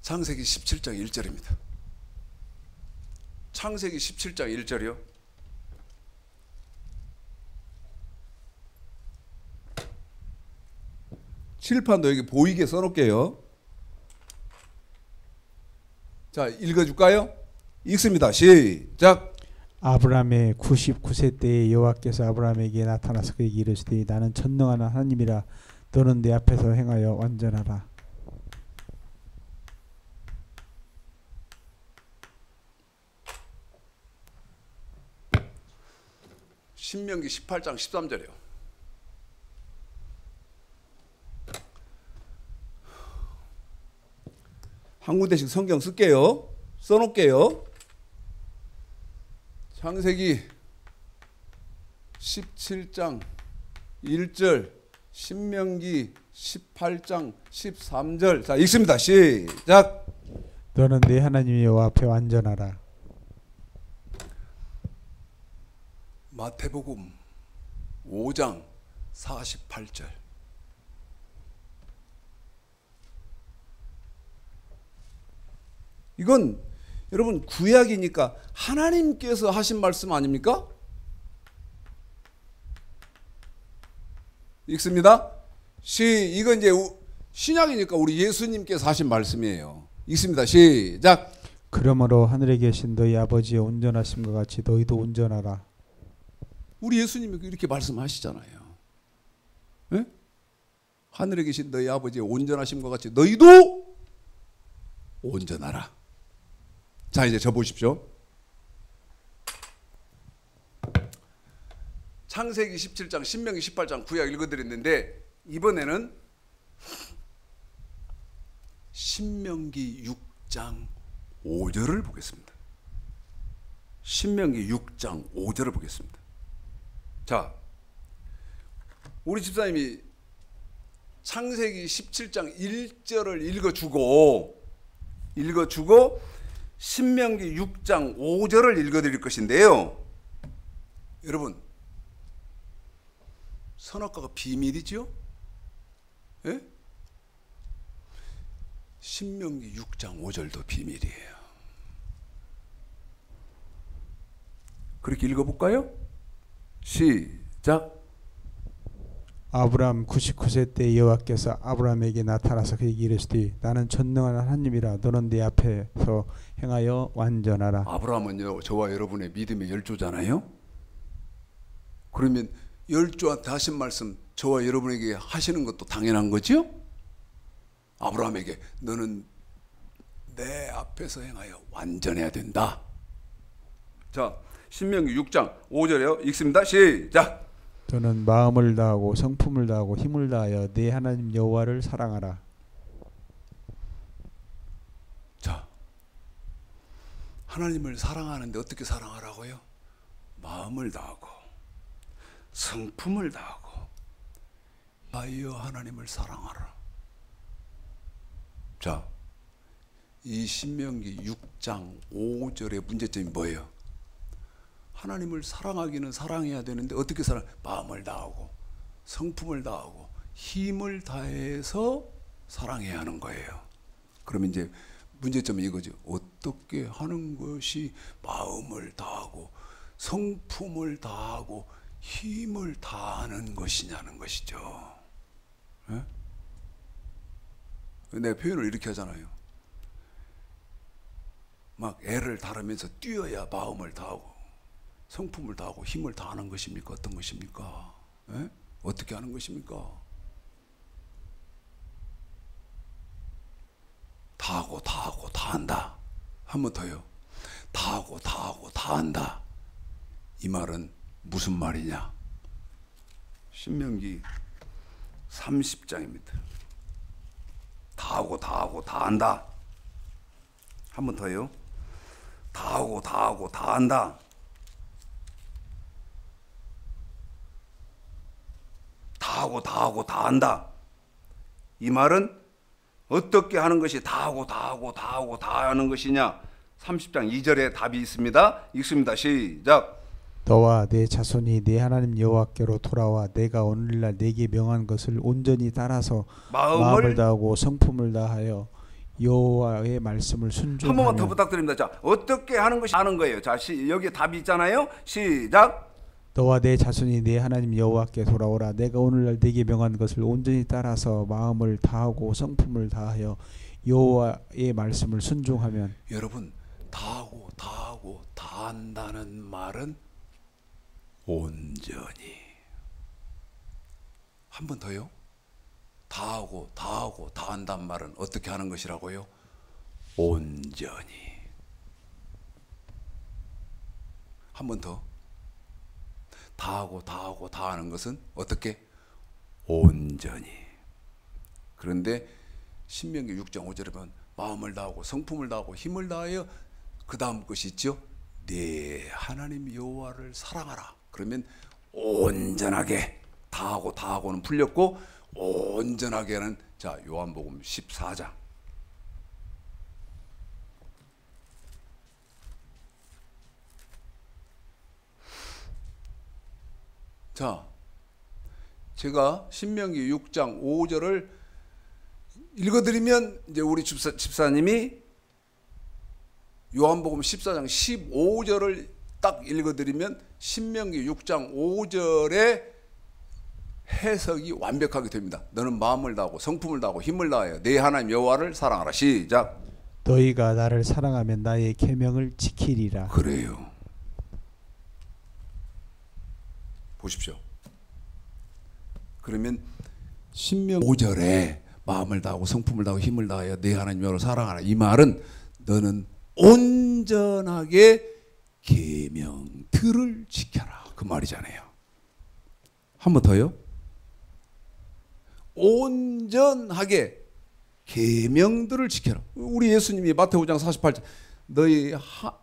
창세기 17장 1절입니다. 창세기 17장 1절이요. 칠판도 여기 보이게 써놓을게요. 자, 읽어줄까요? 읽습니다. 시작. 아브라함의 99세 때에 여호와께서 아브라함에게 나타나서 그에게 이르시되 나는 전능한 하나님이라 너는 내 앞에서 행하여 완전하라. 신명기 18장 13절이요. 한 군데씩 성경 쓸게요. 써놓을게요. 창세기 17장 1절, 신명기 18장 13절. 자, 읽습니다. 시작. 너는 내 하나님 여호와 앞에 완전하라. 마태복음 5장 48절. 이건 여러분 구약이니까 하나님께서 하신 말씀 아닙니까? 읽습니다. 이건 이제 신약이니까 우리 예수님께서 하신 말씀이에요. 읽습니다. 시작. 그러므로 하늘에 계신 너희 아버지의 온전하심과 같이 너희도 온전하라. 우리 예수님이 이렇게 말씀하시잖아요. 네? 하늘에 계신 너희 아버지의 온전하심과 같이 너희도 온전하라. 자, 이제 저 보십시오. 창세기 17장, 신명기 18장 구약 읽어드렸는데 이번에는 신명기 6장 5절을 보겠습니다. 신명기 6장 5절을 보겠습니다. 자, 우리 집사님이 창세기 17장 1절을 읽어주고 신명기 6장 5절을 읽어드릴 것인데요. 여러분, 선악과가 비밀이죠? 예? 신명기 6장 5절도 비밀이에요. 그렇게 읽어볼까요? 시작. 아브라함 99세 때 여호와께서 아브라함에게 나타나서 그에게 이르시되 나는 전능한 하나님이라 너는 내 앞에서 행하여 완전하라. 아브라함은요, 저와 여러분의 믿음의 열조잖아요. 그러면 열조한테 하신 말씀 저와 여러분에게 하시는 것도 당연한 거죠? 아브라함에게 너는 내 앞에서 행하여 완전해야 된다. 자, 신명기 6장 5절에요. 읽습니다. 시작. 너는 마음을 다하고 성품을 다하고 힘을 다하여 내 하나님 여호와를 사랑하라. 자, 하나님을 사랑하는데 어떻게 하여 하나님을 사랑하라. 자, 이 신명기 6장 5절의 문제점이 뭐예요? 하나님을 사랑하기는 사랑해야 되는데 어떻게 마음을 다하고 성품을 다하고 힘을 다해서 사랑해야 하는 거예요. 그러면 이제 문제점은 이거죠. 어떻게 하는 것이 마음을 다하고 성품을 다하고 힘을 다하는 것이냐는 것이죠. 네? 내가 표현을 이렇게 하잖아요. 막 애를 다루면서 뛰어야 마음을 다하고 성품을 다하고 힘을 다하는 것입니까? 어떤 것입니까? 네? 어떻게 하는 것입니까? 다하고 다하고 다한다. 한 번 더요. 다하고 다하고 다한다. 이 말은 무슨 말이냐? 신명기 30장입니다. 다하고 다하고 다한다. 한 번 더요. 다하고 다하고 다한다. 다하고 다하고 다한다. 이 말은 어떻게 하는 것이 다하고 다하고 다하고 다하는 것이냐? 30장 2절에 답이 있습니다. 읽습니다. 시작. 너와 내 자손이 내 하나님 여호와께로 돌아와 내가 오늘날 내게 명한 것을 온전히 따라서 마음을 다하고 성품을 다하여 여호와의 말씀을 순종하며. 한 번만 더 부탁드립니다. 자, 어떻게 하는 것이 하는 거예요. 자, 여기 답이 있잖아요. 시작. 너와 내 자손이 내 하나님 여호와께 돌아오라 내가 오늘날 내게 명한 것을 온전히 따라서 마음을 다하고 성품을 다하여 여호와의 말씀을 순종하면. 여러분, 다하고 다하고 다한다는 말은 온전히. 한 번 더요. 다하고 다하고 다한다는 말은 어떻게 하는 것이라고요? 온전히. 한 번 더. 다하고 다하고 다하는 것은 어떻게? 온전히. 그런데 신명기 6장 5절에 보면 마음을 다하고 성품을 다하고 힘을 다하여 그 다음 것이 있죠. 내 하나님 여호와를 사랑하라. 그러면 온전하게 다하고 다하고는 풀렸고 온전하게는 자 요한복음 14장. 자, 제가 신명기 6장 5절을 읽어드리면 이제 우리 집사님이 요한복음 14장 15절을 딱 읽어드리면 신명기 6장 5절의 해석이 완벽하게 됩니다. 너는 마음을 다하고 성품을 다하고 힘을 다하여 내 하나님 여호와를 사랑하라. 시작. 너희가 나를 사랑하면 나의 계명을 지키리라. 그래요. 보십시오. 그러면 신명 5절에 마음을 다하고 성품을 다하고 힘을 다하여 내 하나님 여호와를 사랑하라. 이 말은 너는 온전하게 계명들을 지켜라. 그 말이잖아요. 한 번 더요. 온전하게 계명들을 지켜라. 우리 예수님이 마태오 5장 48절 너희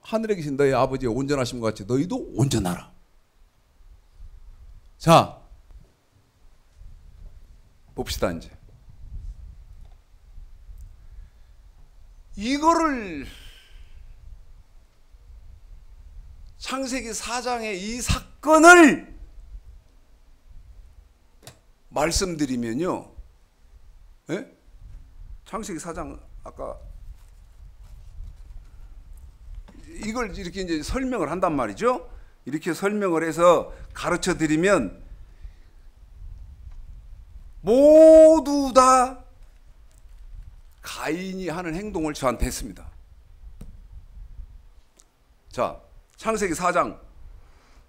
하늘에 계신 너희 아버지의 온전하심 같이 너희도 온전하라. 자, 봅시다. 이제 이거를 창세기 4장의 이 사건을 말씀드리면요, 예? 창세기 4장 아까 이걸 이렇게 이제 설명을 한단 말이죠. 이렇게 설명을 해서 가르쳐 드리면 모두 다 가인이 하는 행동을 저한테 했습니다. 자, 창세기 4장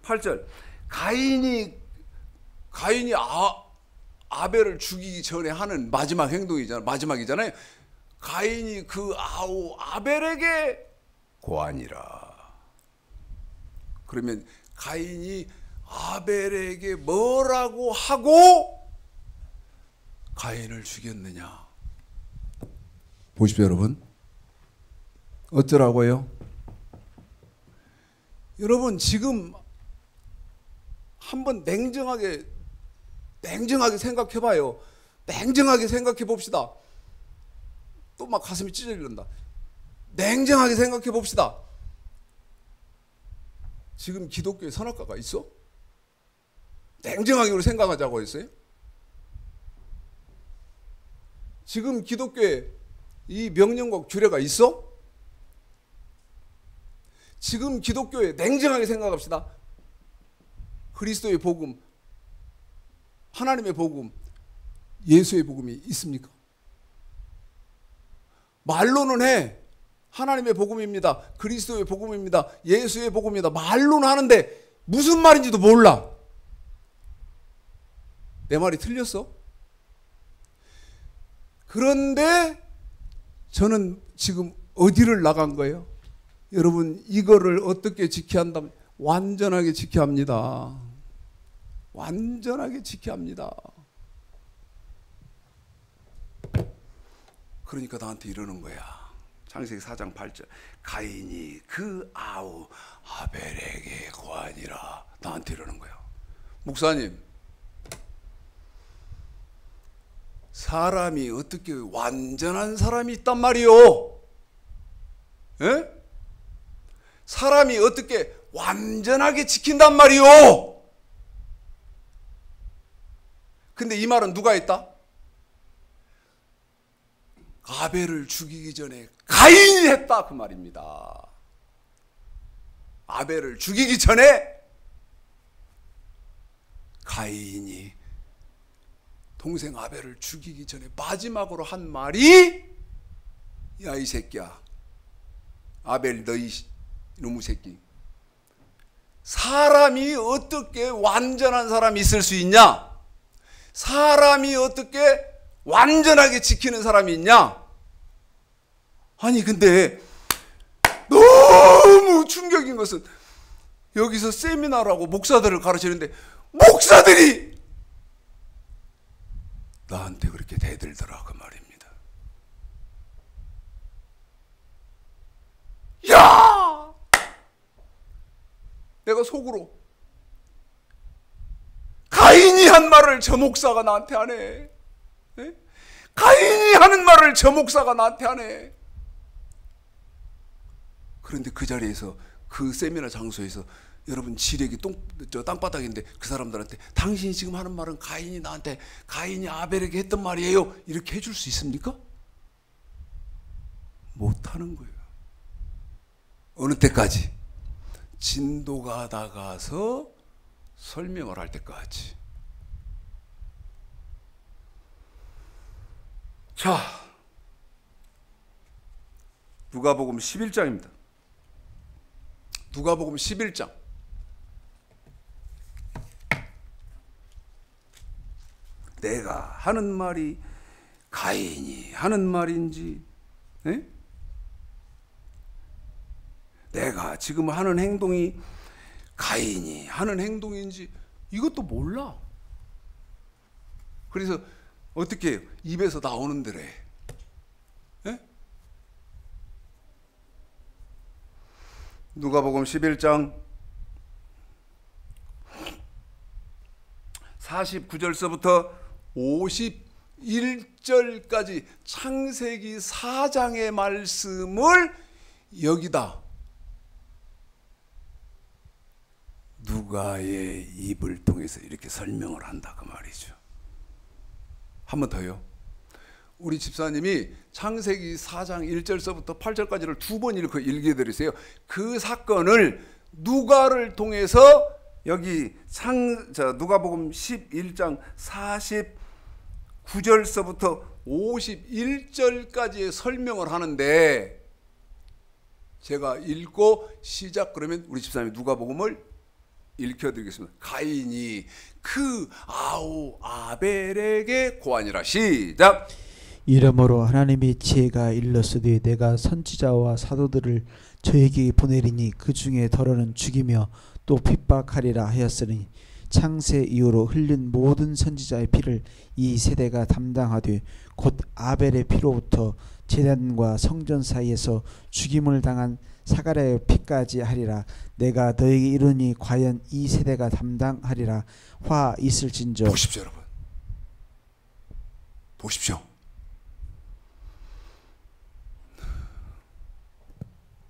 8절 가인이 아벨을 죽이기 전에 하는 마지막 행동이잖아요. 마지막이잖아요. 가인이 그 아벨에게 고하니라. 그러면 가인이 아벨에게 뭐라고 하고 가인을 죽였느냐? 보십시오, 여러분. 어쩌라고요? 여러분, 지금 한번 냉정하게 냉정하게 생각해 봐요. 냉정하게 생각해 봅시다. 또 막 가슴이 찢어지는다. 냉정하게 생각해 봅시다. 지금 기독교에 선악과가 있어? 냉정하게 우리 생각하자고 했어요. 지금 기독교에 이 명령과 규례가 있어? 지금 기독교에 냉정하게 생각합시다. 그리스도의 복음, 하나님의 복음, 예수의 복음이 있습니까? 말로는 해. 하나님의 복음입니다. 그리스도의 복음입니다. 예수의 복음입니다. 말로는 하는데 무슨 말인지도 몰라. 내 말이 틀렸어? 그런데 저는 지금 어디를 나간 거예요? 여러분, 이거를 어떻게 지켜야 한다면 완전하게 지켜야 합니다. 완전하게 지켜야 합니다. 그러니까 나한테 이러는 거야. 창세기 4장 8절. 가인이 그 아우 아벨에게 고하니라. 나한테 이러는 거야. 목사님, 사람이 어떻게 완전한 사람이 있단 말이요? 예? 사람이 어떻게 완전하게 지킨단 말이요? 근데 이 말은 누가 했다? 아벨을 죽이기 전에 가인이 했다, 그 말입니다. 아벨을 죽이기 전에 가인이, 동생 아벨을 죽이기 전에 마지막으로 한 말이, 야 이 새끼야, 아벨 너희 이놈의 새끼, 사람이 어떻게 완전한 사람이 있을 수 있냐? 사람이 어떻게 완전하게 지키는 사람이 있냐? 아니 근데 너무 충격인 것은, 여기서 세미나라고 목사들을 가르치는데 목사들이 나한테 그렇게 대들더라, 그 말입니다. 야! 내가 속으로, 가인이 한 말을 저 목사가 나한테 하네. 네? 가인이 하는 말을 저 목사가 나한테 하네. 그런데 그 자리에서, 그 세미나 장소에서 여러분 지력이 땅바닥인데 그 사람들한테 당신이 지금 하는 말은 가인이 나한테, 가인이 아벨에게 했던 말이에요, 이렇게 해줄 수 있습니까? 못하는 거예요. 어느 때까지? 진도가 나가서 설명을 할 때까지. 자, 누가복음 11장입니다. 누가복음 11장. 내가 하는 말이 가인이 하는 말인지, 에? 내가 지금 하는 행동이 가인이 하는 행동인지 이것도 몰라. 그래서 어떻게 해요? 입에서 나오는 대로 해. 에? 누가복음 11장 49절서부터 51절까지 창세기 4장의 말씀을 여기다 누가의 입을 통해서 이렇게 설명을 한다, 그 말이죠. 한 번 더요. 우리 집사님이 창세기 4장 1절서부터 8절까지를 두 번 읽게 드리세요. 그 사건을 누가를 통해서 여기 누가복음 11장 49절서부터 51절까지의 설명을 하는데, 제가 읽고 시작 그러면 우리 집사님이 누가복음을 읽혀드리겠습니다. 가인이 그 아우 아벨에게 고하니라. 시작. 이러므로 하나님의 지혜가 일렀으되 내가 선지자와 사도들을 저에게 보내리니 그 중에 더러는 죽이며 또 핍박하리라 하였으니 창세 이후로 흘린 모든 선지자의 피를 이 세대가 담당하되 곧 아벨의 피로부터 제단과 성전 사이에서 죽임을 당한 사가랴의 피까지 하리라. 내가 너에게 이르니 과연 이 세대가 담당하리라. 화 있을진저. 보십시오 여러분, 보십시오.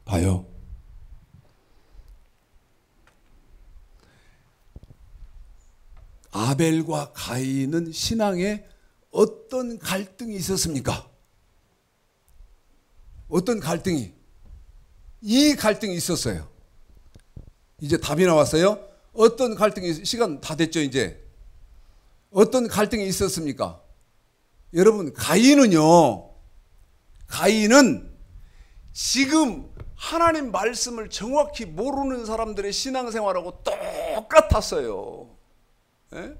봐요. 아벨과 가인은 신앙에 어떤 갈등이 있었습니까? 어떤 갈등이? 이 갈등이 있었어요. 이제 답이 나왔어요. 어떤 갈등이, 시간 다 됐죠 이제. 어떤 갈등이 있었습니까? 여러분, 가인은요, 가인은 지금 하나님 말씀을 정확히 모르는 사람들의 신앙생활하고 똑같았어요. 예?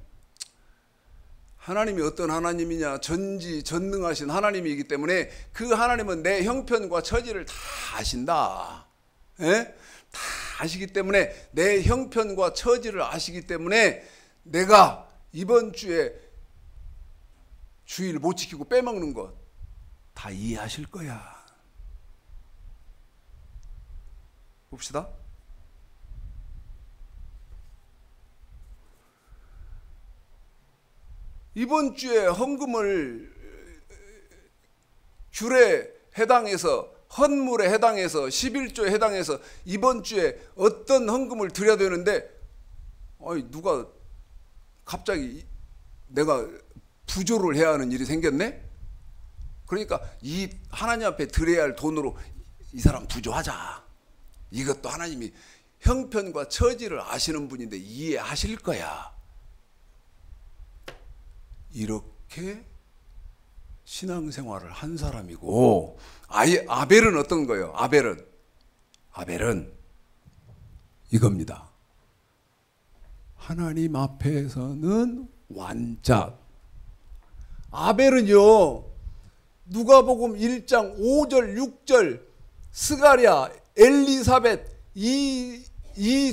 하나님이 어떤 하나님이냐, 전지전능하신 하나님이기 때문에 그 하나님은 내 형편과 처지를 다 아신다. 예? 다 아시기 때문에, 내 형편과 처지를 아시기 때문에 내가 이번 주에 주일 못 지키고 빼먹는 것 다 이해하실 거야. 봅시다. 이번 주에 헌금을 귤에 해당해서, 헌물에 해당해서, 11조에 해당해서 이번 주에 어떤 헌금을 드려야 되는데, 누가 갑자기 내가 부조를 해야 하는 일이 생겼네? 그러니까 이 하나님 앞에 드려야 할 돈으로 이 사람 부조하자. 이것도 하나님이 형편과 처지를 아시는 분인데 이해하실 거야. 이렇게 신앙생활을 한 사람이고, 아벨은 어떤 거예요? 아벨은 이겁니다. 하나님 앞에서는 완짝. 아벨은요, 누가복음 1장 5절 6절 스가랴, 엘리사벳, 이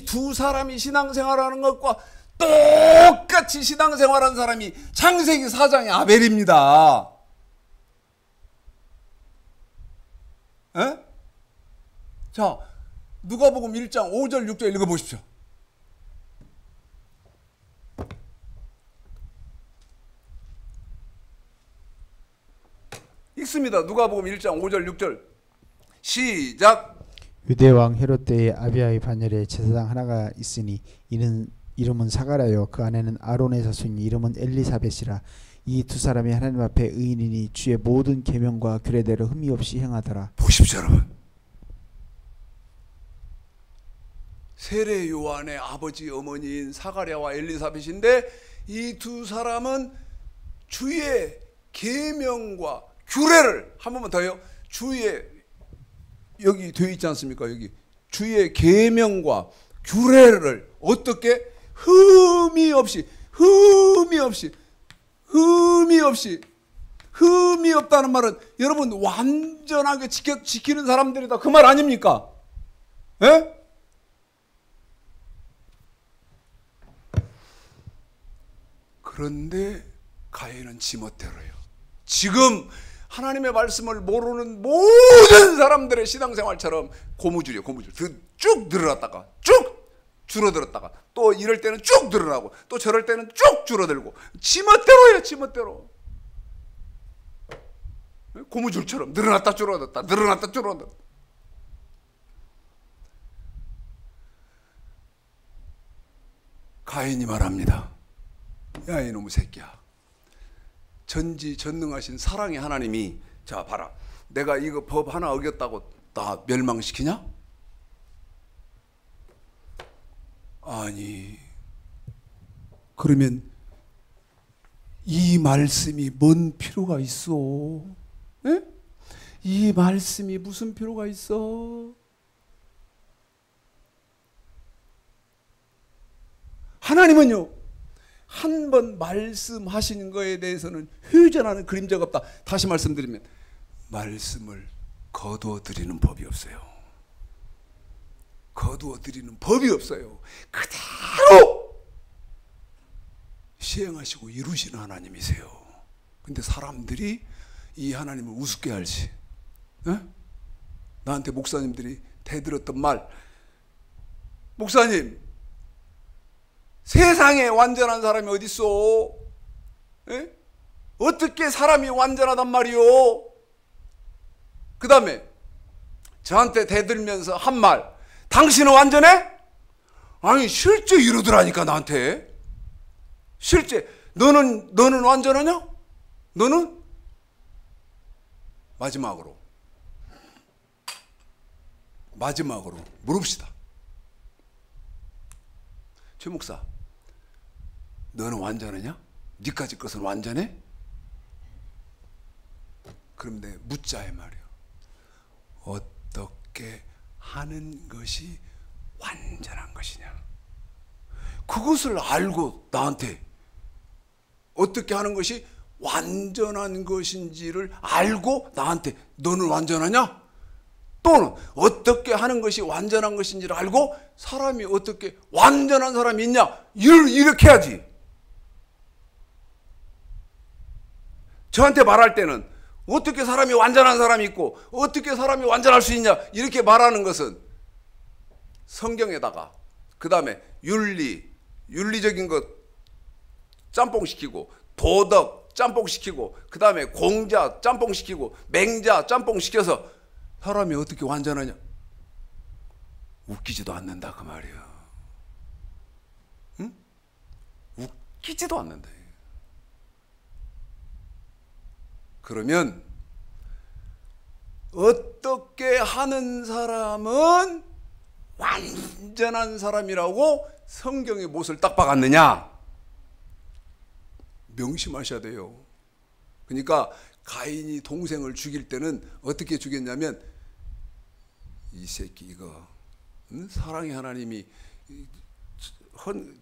두 사람이 신앙생활하는 것과 똑같이 신앙생활한 사람이 창세기 4장의 아벨입니다. 에? 자, 누가복음 1장 5절 6절 읽어보십시오. 읽습니다. 누가복음 1장 5절 6절 시작. 유대왕 헤롯 때에 아비야의 반열에 제사장 하나가 있으니 이는 이름은 사가랴요 그 아내는 아론의 자손이니 이름은 엘리사벳이라. 이 두 사람이 하나님 앞에 의인이니 주의 모든 계명과 규례대로 흠이 없이 행하더라. 보십시오 여러분. 세례 요한의 아버지 어머니인 사가랴와 엘리사벳인데, 이 두 사람은 주의 계명과 규례를, 한 번만 더요. 주의, 여기 되어 있지 않습니까? 여기 주의 계명과 규례를 어떻게 흠이 없다는 말은 여러분 완전하게 지키는 사람들이다 그 말 아닙니까? 예? 그런데 가인은 지멋대로예요. 지금 하나님의 말씀을 모르는 모든 사람들의 신앙생활처럼 고무줄이에요. 고무줄. 쭉 늘어났다가 쭉 줄어들었다가 또 이럴 때는 쭉 늘어나고 또 저럴 때는 쭉 줄어들고 지멋대로예요. 지멋대로. 고무줄처럼 늘어났다 줄어들었다 늘어났다 줄어들었다. 가인이 말합니다. 야 이놈의 새끼야. 전지전능하신 사랑의 하나님이, 자 봐라, 내가 이거 법 하나 어겼다고 나 멸망시키냐? 아니, 그러면 이 말씀이 뭔 필요가 있어? 에? 이 말씀이 무슨 필요가 있어? 하나님은요, 한 번 말씀하신 거에 대해서는 휴전하는 그림자가 없다. 다시 말씀드리면 말씀을 거두어 드리는 법이 없어요. 거두어 드리는 법이 없어요. 그대로 시행하시고 이루시는 하나님이세요. 근데 사람들이 이 하나님을 우습게 알지. 에? 나한테 목사님들이 대들었던 말, 목사님 세상에 완전한 사람이 어디 있어? 에? 어떻게 사람이 완전하단 말이오? 그 다음에 저한테 대들면서 한 말, 당신은 완전해? 아니 실제 이러더라니까 나한테. 실제 너는 완전하냐? 너는? 마지막으로 물읍시다. 최 목사, 너는 완전하냐? 니까지 것은 완전해? 그럼 내 묻자의 말이야. 어떻게 하는 것이 완전한 것이냐? 그것을 알고 나한테 어떻게 하는 것이 완전한 것인지를 알고 나한테 너는 완전하냐? 또는 어떻게 하는 것이 완전한 것인지를 알고 사람이 어떻게 완전한 사람이 있냐? 이렇게 해야지. 저한테 말할 때는 어떻게 사람이 완전한 사람이 있고 어떻게 사람이 완전할 수 있냐 이렇게 말하는 것은 성경에다가 그 다음에 윤리적인 것 짬뽕시키고 도덕 짬뽕시키고 그 다음에 공자 짬뽕시키고 맹자 짬뽕시켜서 사람이 어떻게 완전하냐? 웃기지도 않는다 그 말이야. 응? 웃기지도 않는다. 그러면 어떻게 하는 사람은 완전한 사람이라고 성경의 못을 딱 박았느냐? 명심하셔야 돼요. 그러니까 가인이 동생을 죽일 때는 어떻게 죽였냐면 이 새끼 이거 사랑의 하나님이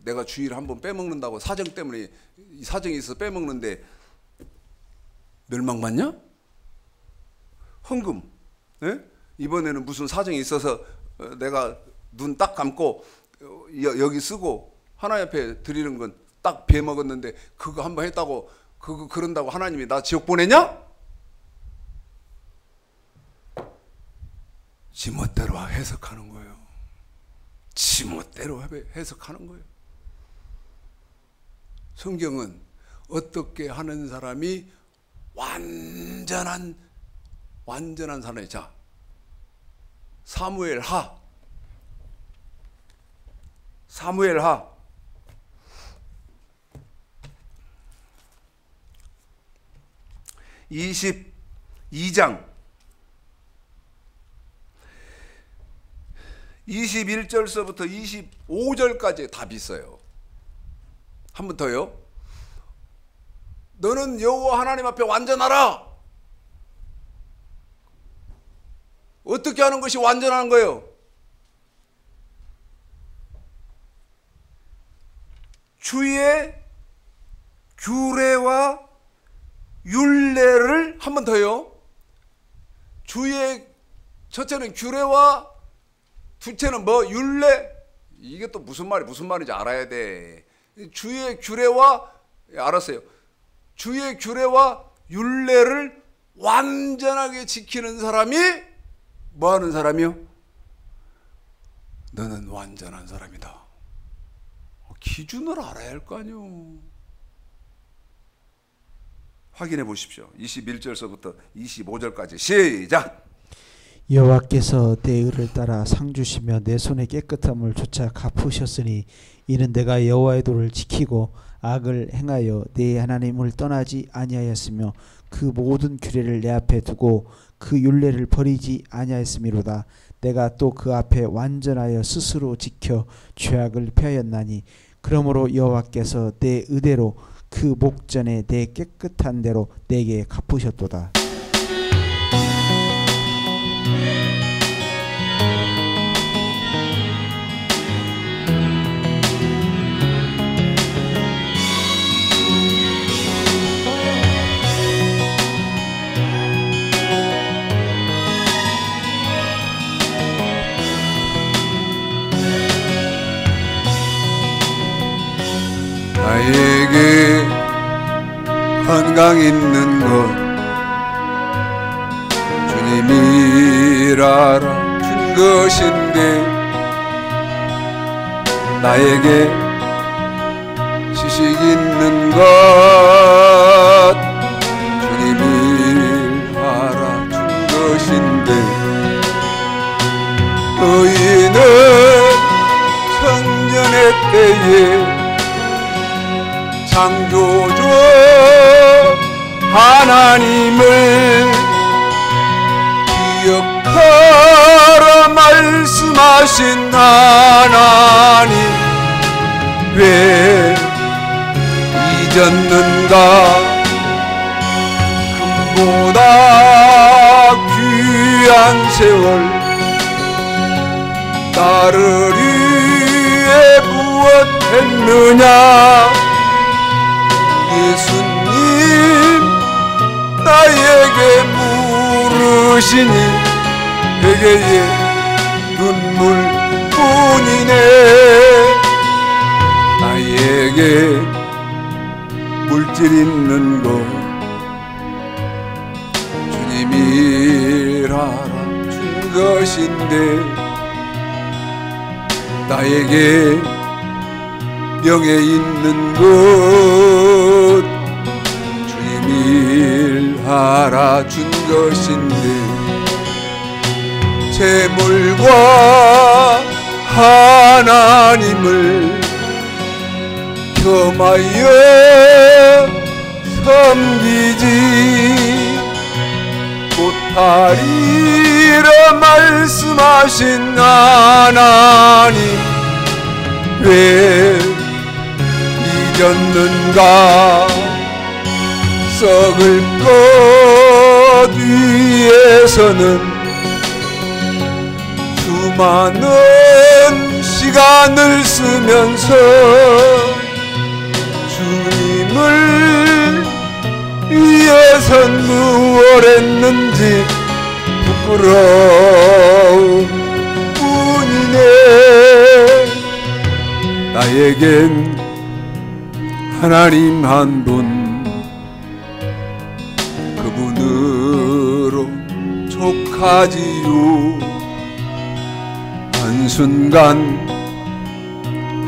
내가 주일을 한번 빼먹는다고 사정 때문에 사정이 있어서 빼먹는데 멸망받냐? 헌금. 네? 이번에는 무슨 사정이 있어서 내가 눈 딱 감고 여기 쓰고 하나님 앞에 드리는 건 딱 베먹었는데 그거 한번 했다고 그런다고 하나님이 나 지옥 보내냐? 지멋대로 해석하는 거예요. 지멋대로 해석하는 거예요. 성경은 어떻게 하는 사람이 완전한 사람이. 자, 사무엘하 22장 21절서부터 25절까지 답이 있어요. 한 번 더요. 너는 여호와 하나님 앞에 완전하라. 어떻게 하는 것이 완전한 거예요? 주의 규례와 율례를 한 번 더요. 주의 첫째는 규례와 둘째는 뭐 율례. 이게 또 무슨 말인지 알아야 돼. 주의 규례와 알았어요. 주의 규례와 율례를 완전하게 지키는 사람이 뭐 하는 사람이요? 너는 완전한 사람이다. 기준을 알아야 할 거 아니요. 확인해 보십시오. 21절서부터 25절까지 시작. 여호와께서 내 의를 따라 상 주시며 내 손의 깨끗함을 조차 갚으셨으니 이는 내가 여호와의 도를 지키고 악을 행하여 내 하나님을 떠나지 아니하였으며 그 모든 규례를 내 앞에 두고 그 율례를 버리지 아니하였음이로다. 내가 또 그 앞에 완전하여 스스로 지켜 죄악을 피하였나니 그러므로 여호와께서 내 의대로 그 목전에 내 깨끗한 대로 내게 갚으셨도다. 나에게 건강 있는 것 주님이라 준 것인데 나에게 지식 있는 것 우리의 창조주 하나님을 기억하라 말씀하신 하나님 왜 잊었는가 금보다 귀한 세월 나를 위해 무엇했느냐 예수님 나에게 물으시니 회개의 눈물뿐이네 나에게 물질 있는 것 주님이 일하라 준 것인데 나에게 명예 있는 것 주님이 일하라 준 것인데 재물과 하나님을 겸하여 섬기지 못하리라 말씀하신 하나님 왜 잊었는가 썩을 것 위에서는 수많은 시간을 쓰면서 주님을 위해선 무엇 했는지 부끄러운 뿐이네 나에겐 하나님 한 분 그분으로 족하지요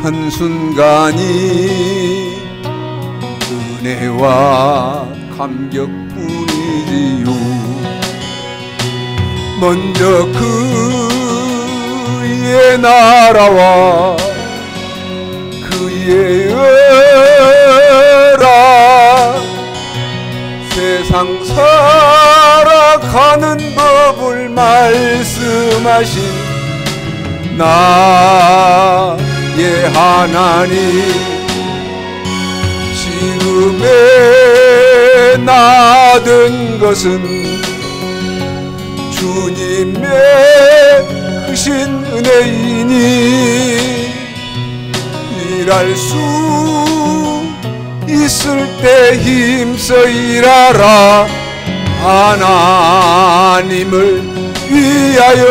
한순간이 은혜와 감격뿐이지요 먼저 그의 나라와 그의 의라 세상 살아가는 법을 말씀하신 나의 하나님 지금의 나된 것은 주님의 크신 은혜이니 일할 수 있을 때 힘써 일하라 하나님을 위하여